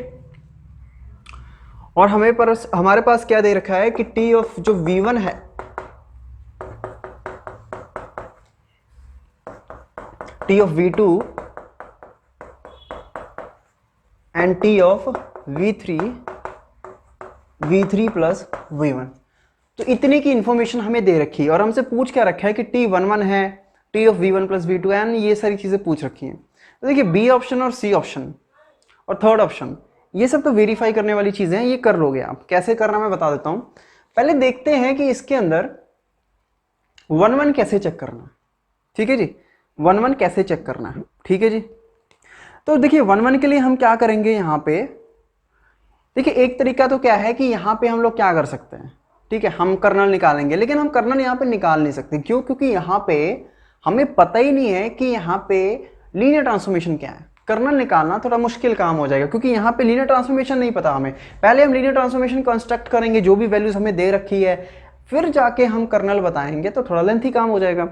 Speaker 1: और हमारे पास क्या दे रखा है कि t ऑफ जो v1 है, t of v2 and t of v3 plus v1। तो इतने की इंफॉर्मेशन हमें दे रखी है, और हमसे पूछ क्या रखा है कि t11 है, t of v1 plus v2 and ये सारी चीजें पूछ रखी हैं। तो देखिए बी ऑप्शन और सी ऑप्शन और थर्ड ऑप्शन, ये सब तो वेरीफाई करने वाली चीजें हैं, ये कर लोगे आप। कैसे करना मैं बता देता हूं। पहले देखते हैं कि इसके अंदर 1-1 कैसे चेक करना। ठीक है जी, 1-1 कैसे चेक करना है। ठीक है जी। तो देखिए 1-1 के लिए हम क्या करेंगे, यहां पे देखिए एक तरीका तो क्या है कि यहां पे हम लोग क्या कर सकते हैं, ठीक है, हम कर्नल निकालेंगे, लेकिन हम कर्नल यहां पे निकाल नहीं सकते। क्यों? क्योंकि यहां पे हमें पता ही नहीं है कि यहां पे लीनियर ट्रांसफॉर्मेशन क्या है। कर्नल निकालना थोड़ा मुश्किल काम हो जाएगा, क्योंकि यहाँ पे लीनियर ट्रांसफॉर्मेशन नहीं पता हमें। पहले हम लीनियर ट्रांसफॉर्मेशन कंस्ट्रक्ट करेंगे, जो भी वैल्यूज हमें दे रखी है, फिर जाके हम कर्नल बताएंगे, तो थोड़ा लेंथी काम हो जाएगा।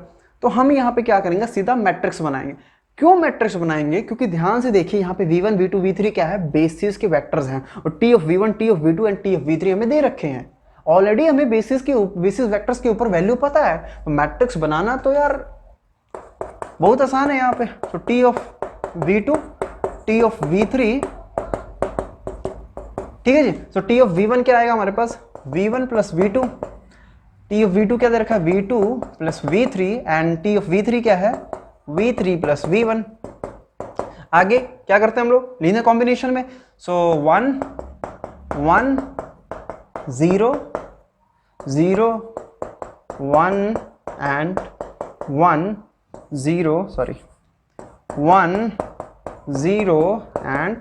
Speaker 1: तो हम यहाँ पे क्या करेंगे, सीधा मैट्रिक्स बनाएंगे। क्यों मैट्रिक्स बनाएंगे? क्योंकि ध्यान से देखिए यहाँ पे v1 v2 v3 क्या है, बेसिस के वेक्टर्स हैं, और t of v1 t of v2 and t of v3 हमें दे रखे हैं। ऑलरेडी हमें बेसिस वेक्टर्स के ऊपर वैल्यू पता है, तो मैट्रिक्स बनाना तो यार बहुत आसान है यहाँ पे। तो t of v2 t of v3 ठीक है जी। So T of we one क्या आएगा हमारे पास, V one plus we two, T of V two क्या दे रखा है, V two plus we three, and T of V three क्या है, V three plus V one. आगे क्या करते हैं हम लोग लीनियर कॉम्बिनेशन में, so 1 1 0 0 1 and 1 0, sorry 1 0 and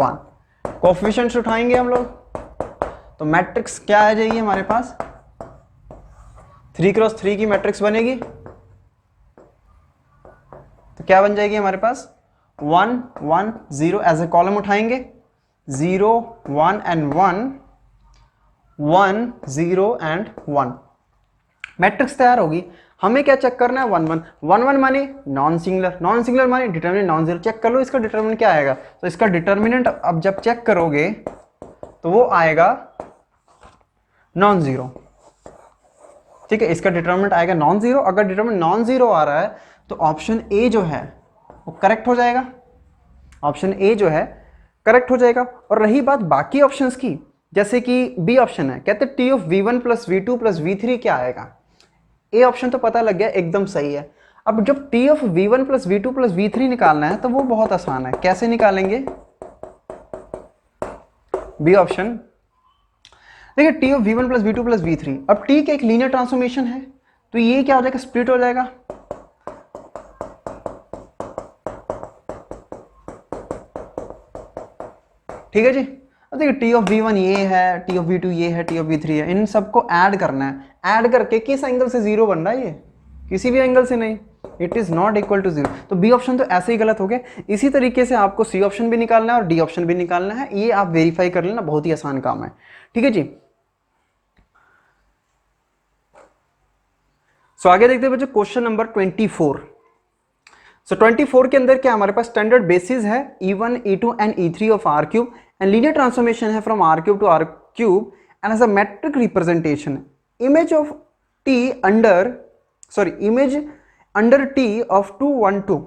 Speaker 1: 1 coefficients उठाएंगे हम लोग, तो मैट्रिक्स क्या आ जाएगी हमारे पास, 3x3 की मैट्रिक्स बनेगी। तो क्या बन जाएगी हमारे पास 1 1 0 एज ए कॉलम उठाएंगे, 0 1 एंड 1 1 0 एंड 1 मैट्रिक्स तैयार होगी। हमें क्या चेक करना है, 1 1 1 1 माने नॉन सिंगुलर, नॉन सिंगुलर माने डिटर्मिनेंट नॉन जीरो। चेक कर लो इसका डिटर्मिनेंट क्या आएगा, तो इसका डिटर्मिनेंट अब जब चेक करोगे तो वो आएगा नॉन जीरो। ठीक है, इसका डिटर्मिनेंट आएगा नॉन जीरो। अगर डिटर्मिनेंट नॉन जीरो आ रहा है तो ऑप्शन ए जो है वो करेक्ट हो जाएगा, ऑप्शन ए जो है करेक्ट हो जाएगा। और रही बात बाकी ऑप्शंस की, जैसे कि बी ऑप्शन है, कहते T of we one plus we two plus we three क्या आएगा। ए ऑप्शन तो पता लग गया, एकदम सही है। अब जब T of we one plus we two plus we three निकालना है तो वो बहुत आसान है, कैसे निकालेंगे, बी ऑप्शन। देखिए T of we one plus we two plus we three, अब टी का एक लीनियर ट्रांसफॉर्मेशन है तो ये क्या हो जाएगा, स्प्लिट हो जाएगा। ठीक है जी। अब देखिए टी ऑफ वी वन ये है, टी ऑफ वी टू ये है, टी ऑफ वी थ्री है, इन सबको ऐड करना है। ऐड करके किस एंगल से जीरो बन रहा है, ये किसी भी एंगल से नहीं, it is not equal to zero. तो बी ऑप्शन तो ऐसे ही गलत हो गया। इसी तरीके से आपको सी ऑप्शन भी निकालना है और डी ऑप्शन भी निकालना है, ये आप वेरीफाई कर लेना, बहुत ही आसान काम है। ठीक है जी। सो आगे देखते हैं बच्चों क्वेश्चन नंबर 24। सो 24 के अंदर क्या हमारे पास स्टैंडर्ड बेसिस है E1 E2 and E3 of R cube and linear transformation है from R cube to R cube and as a matrix representation image of T under image under T of 2 1 2।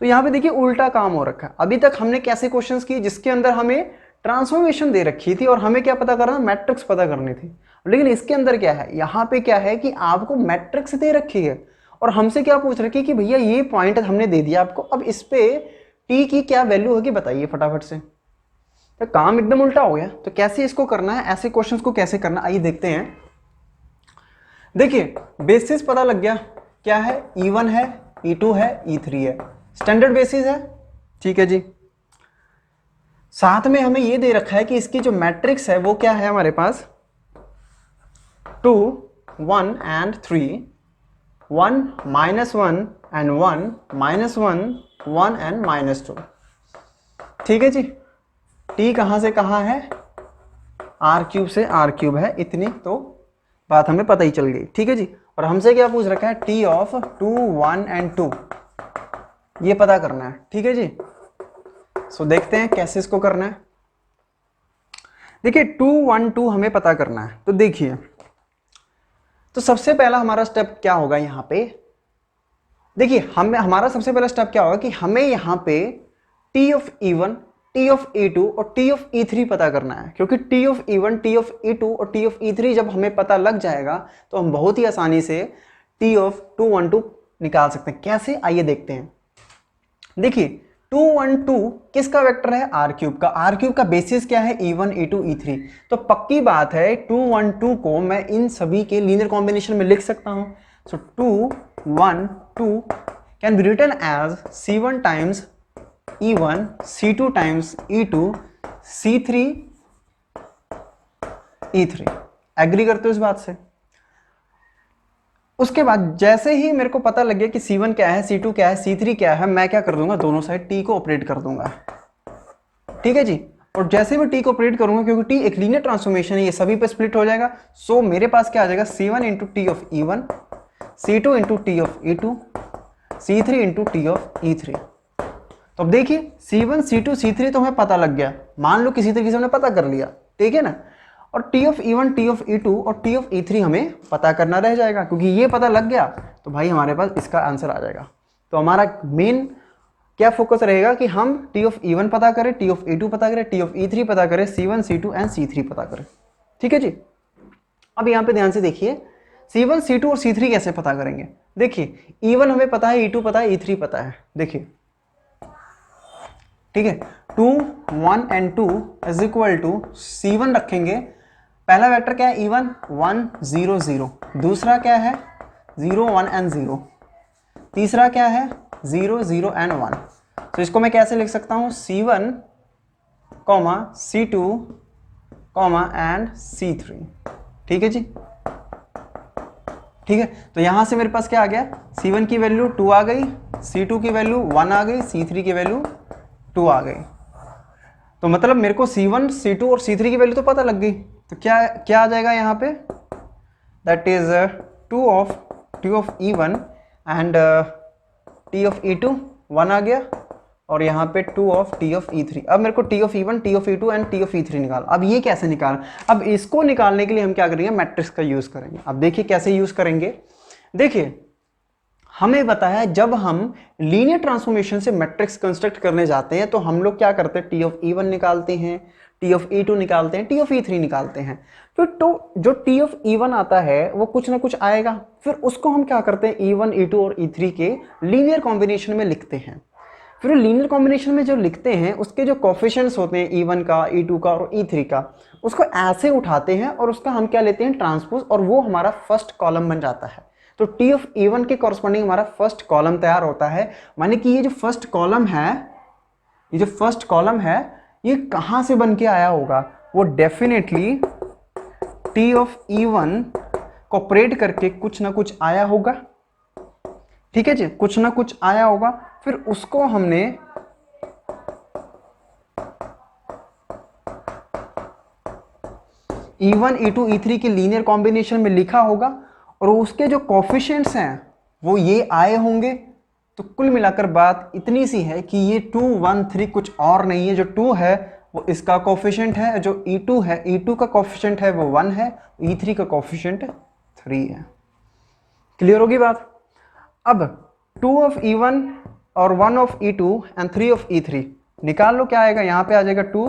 Speaker 1: तो यहाँ पे देखिए उल्टा काम हो रखा है। अभी तक हमने कैसे क्वेश्चंस किए जिसके अंदर हमें ट्रांसफॉर्मेशन दे रखी थी और हमें क्या पता करना, मैट्रिक्स पता करनी थी। लेकिन इसके अंदर क्या है, यहाँ पे क्या है कि आपको मैट्रिक्स दे रखी है और हमसे क्या पूछ रखी है कि भैया ये पॉइंट हमने दे दिया आपको, अब इस पे टी की क्या वैल्यू होगी बताइए फटाफट से। तो काम एकदम उल्टा हो गया। तो कैसे इसको करना है, ऐसे क्वेश्चंस को कैसे करना, आइए देखते हैं। देखिए बेसिस पता लग गया, क्या है, E1 है, E2 है, E3 है, स्टैंडर्ड बेसिस है। ठीक है जी। साथ में हमें ये दे रखा है कि इसकी जो मैट्रिक्स है वो क्या है हमारे पास, 2 1 एंड 3, 1 -1 एंड 1 -1 1 एंड -2। ठीक है जी। टी कहाँ से कहाँ है, R क्यूब से R क्यूब है, इतनी तो बात हमें पता ही चल गई। ठीक है जी। और हमसे क्या पूछ रखा है, टी ऑफ 2 1 एंड 2 ये पता करना है। ठीक है जी। सो देखते हैं कैसे इसको करना है। देखिए 2 1 2 हमें पता करना है। तो देखिए, तो सबसे पहला हमारा स्टेप क्या होगा यहाँ पे, देखिए हमारा सबसे पहला स्टेप क्या होगा कि हमें यहाँ पे T of E1 T of E2 और टी ऑफ E3 पता करना है। क्योंकि T of E1 T of E2 और टी ऑफ E3 जब हमें पता लग जाएगा तो हम बहुत ही आसानी से टी ऑफ 2 1 2 निकाल सकते हैं। कैसे, आइए देखते हैं। देखिए 2 1 2 किसका वेक्टर है, R क्यूब का। R क्यूब का बेसिस क्या है, E1 E2 E3। तो पक्की बात है 2 1 2 को मैं इन सभी के लीनियर कॉम्बिनेशन में लिख सकता हूं। So 2 1 2 can be written as C1 times E1 C2 times E2 C3 E3। Agree करते हो इस बात से। उसके बाद जैसे ही मेरे को पता लग गया कि C1 क्या है, C2 क्या है, C3 क्या है, मैं क्या कर दूंगा, दोनों साइड T को ऑपरेट कर दूंगा। ठीक है जी। और जैसे मैं T को ऑपरेट करूंगा, क्योंकि T एक लीनियर ट्रांसफॉर्मेशन है, ये सभी पे स्प्लिट हो जाएगा। सो मेरे पास क्या आ जाएगा, C1 into T of E1, C2 into T of E2, C3 into T of E3। तो अब देखिए C1 C2 C3 तो हमें पता लग गया, मान लो किसी तरीके से हमने पता कर लिया। ठीक है ना। और T of E1 T of E2 और टी ऑफ E3 हमें पता करना रह जाएगा। क्योंकि ये पता लग गया तो भाई हमारे पास इसका आंसर आ जाएगा। तो हमारा मेन क्या फोकस रहेगा कि हम टी ऑफ ई वन पता करें, टी ऑफ ई टू पता करें, टी ऑफ ई थ्री पता करें, C1 C2 एंड C3 पता करें। ठीक है जी। अब यहाँ पे ध्यान से देखिए C1 C2 और C3 कैसे पता करेंगे। देखिए E1 हमें पता है, E2 पता है, E3 पता है। देखिए ठीक है, 2 1 and 2 is equal to C1 रखेंगे। पहला वेक्टर क्या है E1 1 0 0, दूसरा क्या है 0 1 एंड 0, तीसरा क्या है 0 0 एंड 1। तो इसको मैं कैसे लिख सकता हूं C1 C2 एंड C3। ठीक है जी। ठीक है, तो यहां से मेरे पास क्या आ गया, C1 की वैल्यू 2 आ गई, C2 की वैल्यू 1 आ गई, C3 की वैल्यू 2 आ गई। तो मतलब मेरे को C1 C2 और C3 की वैल्यू तो पता लग गई। तो क्या क्या आ जाएगा यहाँ पे, that is T of E1 and T of E2 1 आ गया, और यहाँ पे T ऑफ E3। अब मेरे को T of E1 T of E2 and T of E3 निकाल। अब ये कैसे निकाल, अब इसको निकालने के लिए हम क्या करेंगे, मैट्रिक्स का यूज करेंगे। अब देखिए कैसे यूज करेंगे। देखिए हमें बताया है जब हम लीनियर ट्रांसफॉर्मेशन से मैट्रिक्स कंस्ट्रक्ट करने जाते हैं तो हम लोग क्या करते हैं, T ऑफ E1 निकालते हैं, T ऑफ E2 निकालते हैं, T ऑफ E3 निकालते हैं। फिर तो जो T ऑफ E1 आता है वो कुछ ना कुछ आएगा, फिर उसको हम क्या करते हैं E1 E2 और E3 के लीनियर कॉम्बिनेशन में लिखते हैं। फिर लीनियर कॉम्बिनेशन में जो लिखते हैं उसके जो कोफिशिएंट्स होते हैं E1 का, E2 का और E3 का, उसको ऐसे उठाते हैं और उसका हम क्या लेते हैं ट्रांसपोज, और वो हमारा फर्स्ट कॉलम बन जाता है। तो T ऑफ E1 के कॉरस्पॉन्डिंग हमारा फर्स्ट कॉलम तैयार होता है। माने कि ये जो फर्स्ट कॉलम है, ये जो फर्स्ट कॉलम है ये कहां से बन के आया होगा, वो डेफिनेटली T ऑफ E1 को ऑपरेट करके कुछ ना कुछ आया होगा। ठीक है जी, कुछ ना कुछ आया होगा, फिर उसको हमने E1 E2 E3 के लीनियर कॉम्बिनेशन में लिखा होगा, और उसके जो कोफिशिएंट्स हैं वो ये आए होंगे। तो कुल मिलाकर बात इतनी सी है कि ये 2 1 3 कुछ और नहीं है। जो 2 है वो इसका कोफिशिएंट है, जो E2 है, E2 का कोफिशिएंट है वो 1 है, E3 का कोफिशिएंट 3 है। क्लियर होगी बात। अब 2 ऑफ E1 और 1 of E2 and 3 of E3 निकाल लो। क्या आएगा, यहाँ पे आ जाएगा 2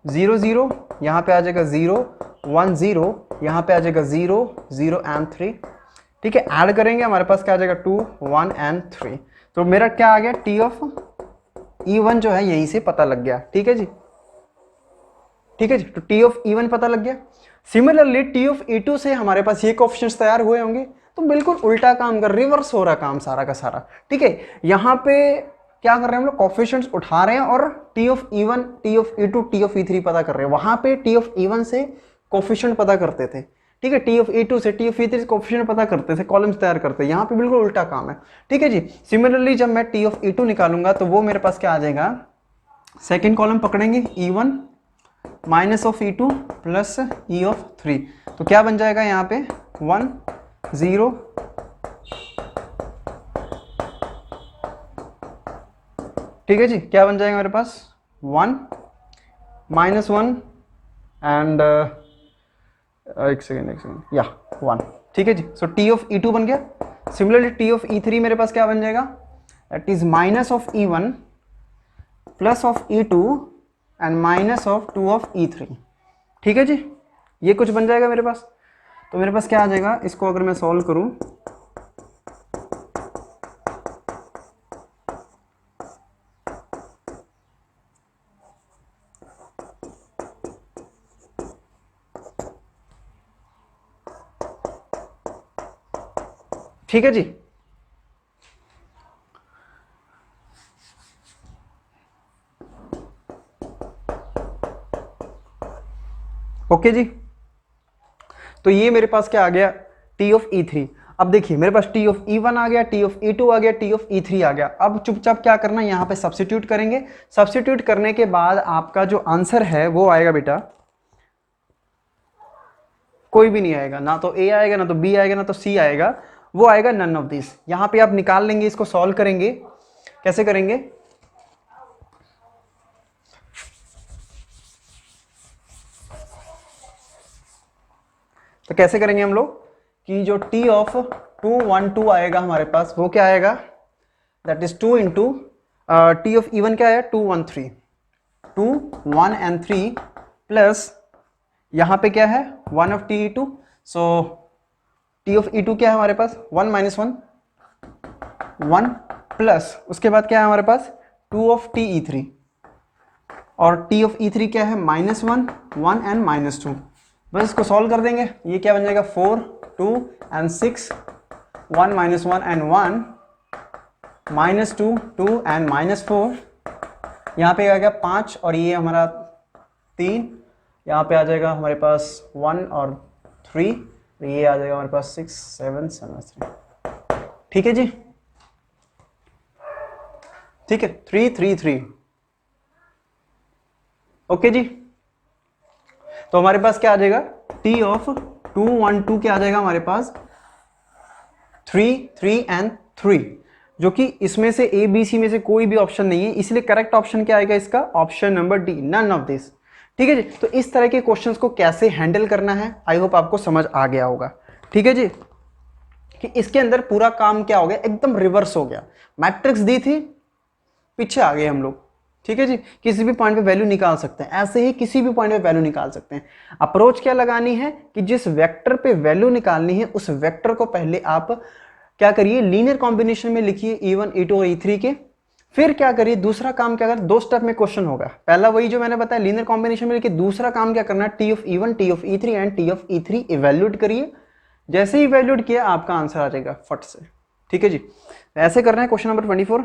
Speaker 1: 0 0, यहाँ पे आ जाएगा 0 1 0, यहाँ पे आ जाएगा 0 0 एंड 3। ठीक है, ऐड करेंगे हमारे पास क्या आ जाएगा 2 1 एंड 3। तो मेरा क्या आ गया, T ऑफ E1 जो है यहीं से पता लग गया। ठीक है जी, ठीक है जी, तो T ऑफ E1 पता लग गया। सिमिलरली T ऑफ E2 से हमारे पास ये कोएफिशिएंट्स तैयार हुए होंगे। तो बिल्कुल उल्टा काम कर, रिवर्स हो रहा काम सारा का सारा। ठीक है, यहाँ पे क्या कर रहे हैं हम लोग, कोएफिशिएंट्स उठा रहे हैं और T of E1 T of E2 T of E3 पता कर रहे हैं। वहां पे T ऑफ E1 से कोएफिशिएंट पता करते थे। ठीक है, T ऑफ E2 से T ऑफ E3 से कोएफिशिएंट पता करते थे, कॉलम्स तैयार करते हैं। यहाँ पे बिल्कुल उल्टा काम है। ठीक है जी, सिमिलरली जब मैं T ऑफ E2 निकालूंगा तो वो मेरे पास क्या आ जाएगा, सेकेंड कॉलम पकड़ेंगे E1 minus of E2 plus E of 3। तो क्या बन जाएगा यहाँ पे 1 0 ठीक है जी, क्या बन जाएगा मेरे पास 1 माइनस 1 एंड एक सेकेंड या 1। ठीक है जी, सो T ऑफ E2 बन गया। सिमिलरली T ऑफ E3 मेरे पास क्या बन जाएगा, that is minus of E1 plus of E2 and minus of 2 of E3। ठीक है जी, ये कुछ बन जाएगा मेरे पास। तो मेरे पास क्या आ जाएगा, इसको अगर मैं सॉल्व करूं ठीक है जी, ओके जी। तो ये मेरे पास क्या आ गया, T ऑफ E3। अब देखिए मेरे पास T ऑफ E1 आ गया, T ऑफ E2 आ गया, T ऑफ E3 आ गया। अब चुपचाप क्या करना है, यहाँ पे सब्स्टिट्यूट करेंगे। सब्स्टिट्यूट करने के बाद आपका जो आंसर है वो आएगा बेटा, कोई भी नहीं आएगा, ना तो A आएगा, ना तो B आएगा, ना तो C आएगा, वो आएगा नन ऑफ दिस। यहाँ पे आप निकाल लेंगे, इसको सॉल्व करेंगे। कैसे करेंगे, तो कैसे करेंगे हम लोग कि जो T ऑफ 2 1 2 आएगा हमारे पास वो क्या आएगा, that is 2 into T of E one क्या है, 2 1 3, 2 1 एंड 3 प्लस यहाँ पे क्या है 1 of T E two, so T of E two क्या है हमारे पास 1 माइनस 1 1 प्लस उसके बाद क्या है हमारे पास 2 ऑफ टी ई थ्री, और टी ऑफ ई थ्री क्या है -1 1 एंड -2। बस इसको सॉल्व कर देंगे, ये क्या बन जाएगा 4 2 एंड 6 1 -1 एंड 1 -2 2 एंड -4, यहाँ पे आ गया 5 और ये हमारा 3, यहाँ पे आ जाएगा हमारे पास 1 और 3, ये आ जाएगा हमारे पास 6 7 7 3। ठीक है जी, ठीक है 3 3 3। ओके जी, तो हमारे पास क्या आ जाएगा टी ऑफ 2 1 2 क्या आ जाएगा हमारे पास 3 3 एंड 3, जो कि इसमें से ए बी सी में से कोई भी ऑप्शन नहीं है, इसलिए करेक्ट ऑप्शन क्या आएगा इसका, option number D, none of this. ठीक है जी, तो इस तरह के क्वेश्चंस को कैसे हैंडल करना है आई होप आपको समझ आ गया होगा। ठीक है जी, कि इसके अंदर पूरा काम क्या हो गया, एकदम रिवर्स हो गया, मैट्रिक्स दी थी पीछे आ गए हम लोग। ठीक है जी, किसी भी पॉइंट पे वैल्यू निकाल सकते हैं, ऐसे ही किसी भी पॉइंट पे वैल्यू निकाल सकते हैं। अप्रोच क्या लगानी है कि जिस वेक्टर पे वैल्यू निकालनी है उस वेक्टर को पहले आप क्या करिए, लीनियर कॉम्बिनेशन में लिखिए E1 E2 और E3 के, फिर क्या करिए दूसरा काम क्या कर, 2 स्टेप में क्वेश्चन होगा। पहला वही जो मैंने बताया लीनियर कॉम्बिनेशन में लिखिए, दूसरा काम क्या करना है, T of E1 T of E3 and T of E3 evaluate करिए, जैसे ही इवैल्यूएट किया आपका आंसर आ जाएगा फट से। ठीक है जी, ऐसे करना है क्वेश्चन नंबर 24।